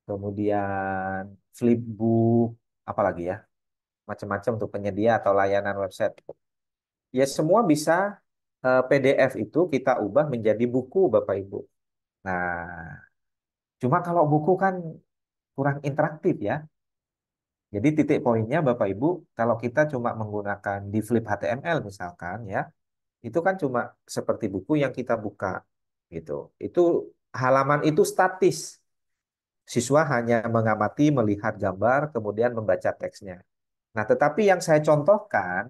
kemudian Flipbook, apalagi ya, macam-macam untuk penyedia atau layanan website. Ya semua bisa PDF itu kita ubah menjadi buku Bapak Ibu. Nah, cuma kalau buku kan kurang interaktif ya. Jadi titik poinnya Bapak Ibu, kalau kita cuma menggunakan di Flip HTML misalkan ya, itu kan cuma seperti buku yang kita buka gitu. Itu halaman itu statis. Siswa hanya mengamati, melihat gambar, kemudian membaca teksnya. Nah, tetapi yang saya contohkan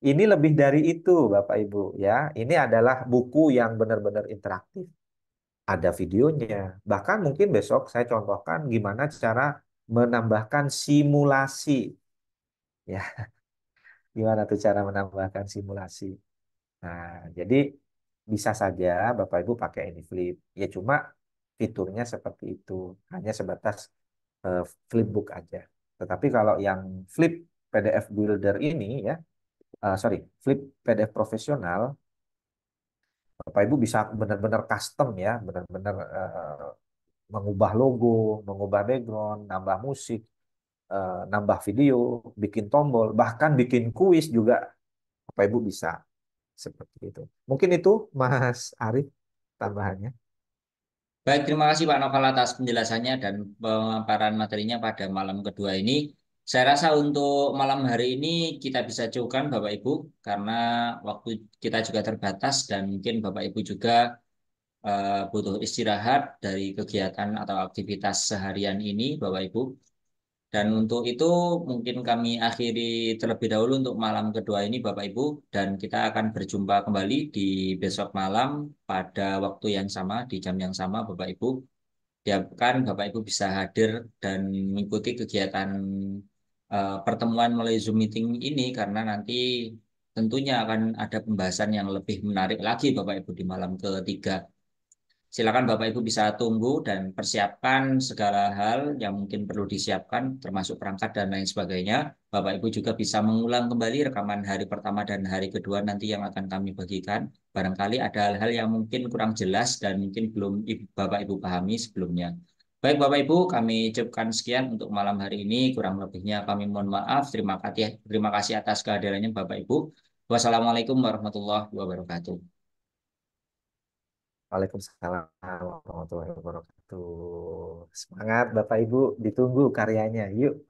ini lebih dari itu, Bapak Ibu ya. Ini adalah buku yang benar-benar interaktif. Ada videonya. Bahkan mungkin besok saya contohkan gimana cara menambahkan simulasi. Ya, gimana tuh cara menambahkan simulasi. Nah, jadi bisa saja Bapak Ibu pakai ini Flip. Ya cuma fiturnya seperti itu. Hanya sebatas eh, Flipbook aja. Tetapi kalau yang Flip PDF Builder ini ya, sorry, Flip PDF profesional, Bapak Ibu bisa benar-benar custom ya, benar-benar mengubah logo, mengubah background, nambah musik, nambah video, bikin tombol, bahkan bikin kuis juga Bapak Ibu bisa seperti itu. Mungkin itu Mas Arif tambahannya. Baik, terima kasih Pak Novel atas penjelasannya dan pemaparan materinya pada malam kedua ini. Saya rasa untuk malam hari ini kita bisa cukupkan Bapak Ibu karena waktu kita juga terbatas dan mungkin Bapak Ibu juga butuh istirahat dari kegiatan atau aktivitas seharian ini Bapak Ibu. Dan untuk itu mungkin kami akhiri terlebih dahulu untuk malam kedua ini Bapak Ibu dan kita akan berjumpa kembali di besok malam pada waktu yang sama di jam yang sama Bapak Ibu. Diharapkan Bapak Ibu bisa hadir dan mengikuti kegiatan pertemuan melalui Zoom meeting ini karena nanti tentunya akan ada pembahasan yang lebih menarik lagi Bapak Ibu di malam ketiga. Silakan Bapak Ibu bisa tunggu dan persiapkan segala hal yang mungkin perlu disiapkan, termasuk perangkat dan lain sebagainya. Bapak Ibu juga bisa mengulang kembali rekaman hari pertama dan hari kedua nanti yang akan kami bagikan. Barangkali ada hal-hal yang mungkin kurang jelas dan mungkin belum Bapak Ibu pahami sebelumnya. Baik Bapak Ibu, kami cukupkan sekian untuk malam hari ini. Kurang lebihnya kami mohon maaf. Terima kasih atas kehadirannya Bapak Ibu. Wassalamualaikum warahmatullahi wabarakatuh. Waalaikumsalam warahmatullahi wabarakatuh. Semangat Bapak Ibu, ditunggu karyanya. Yuk.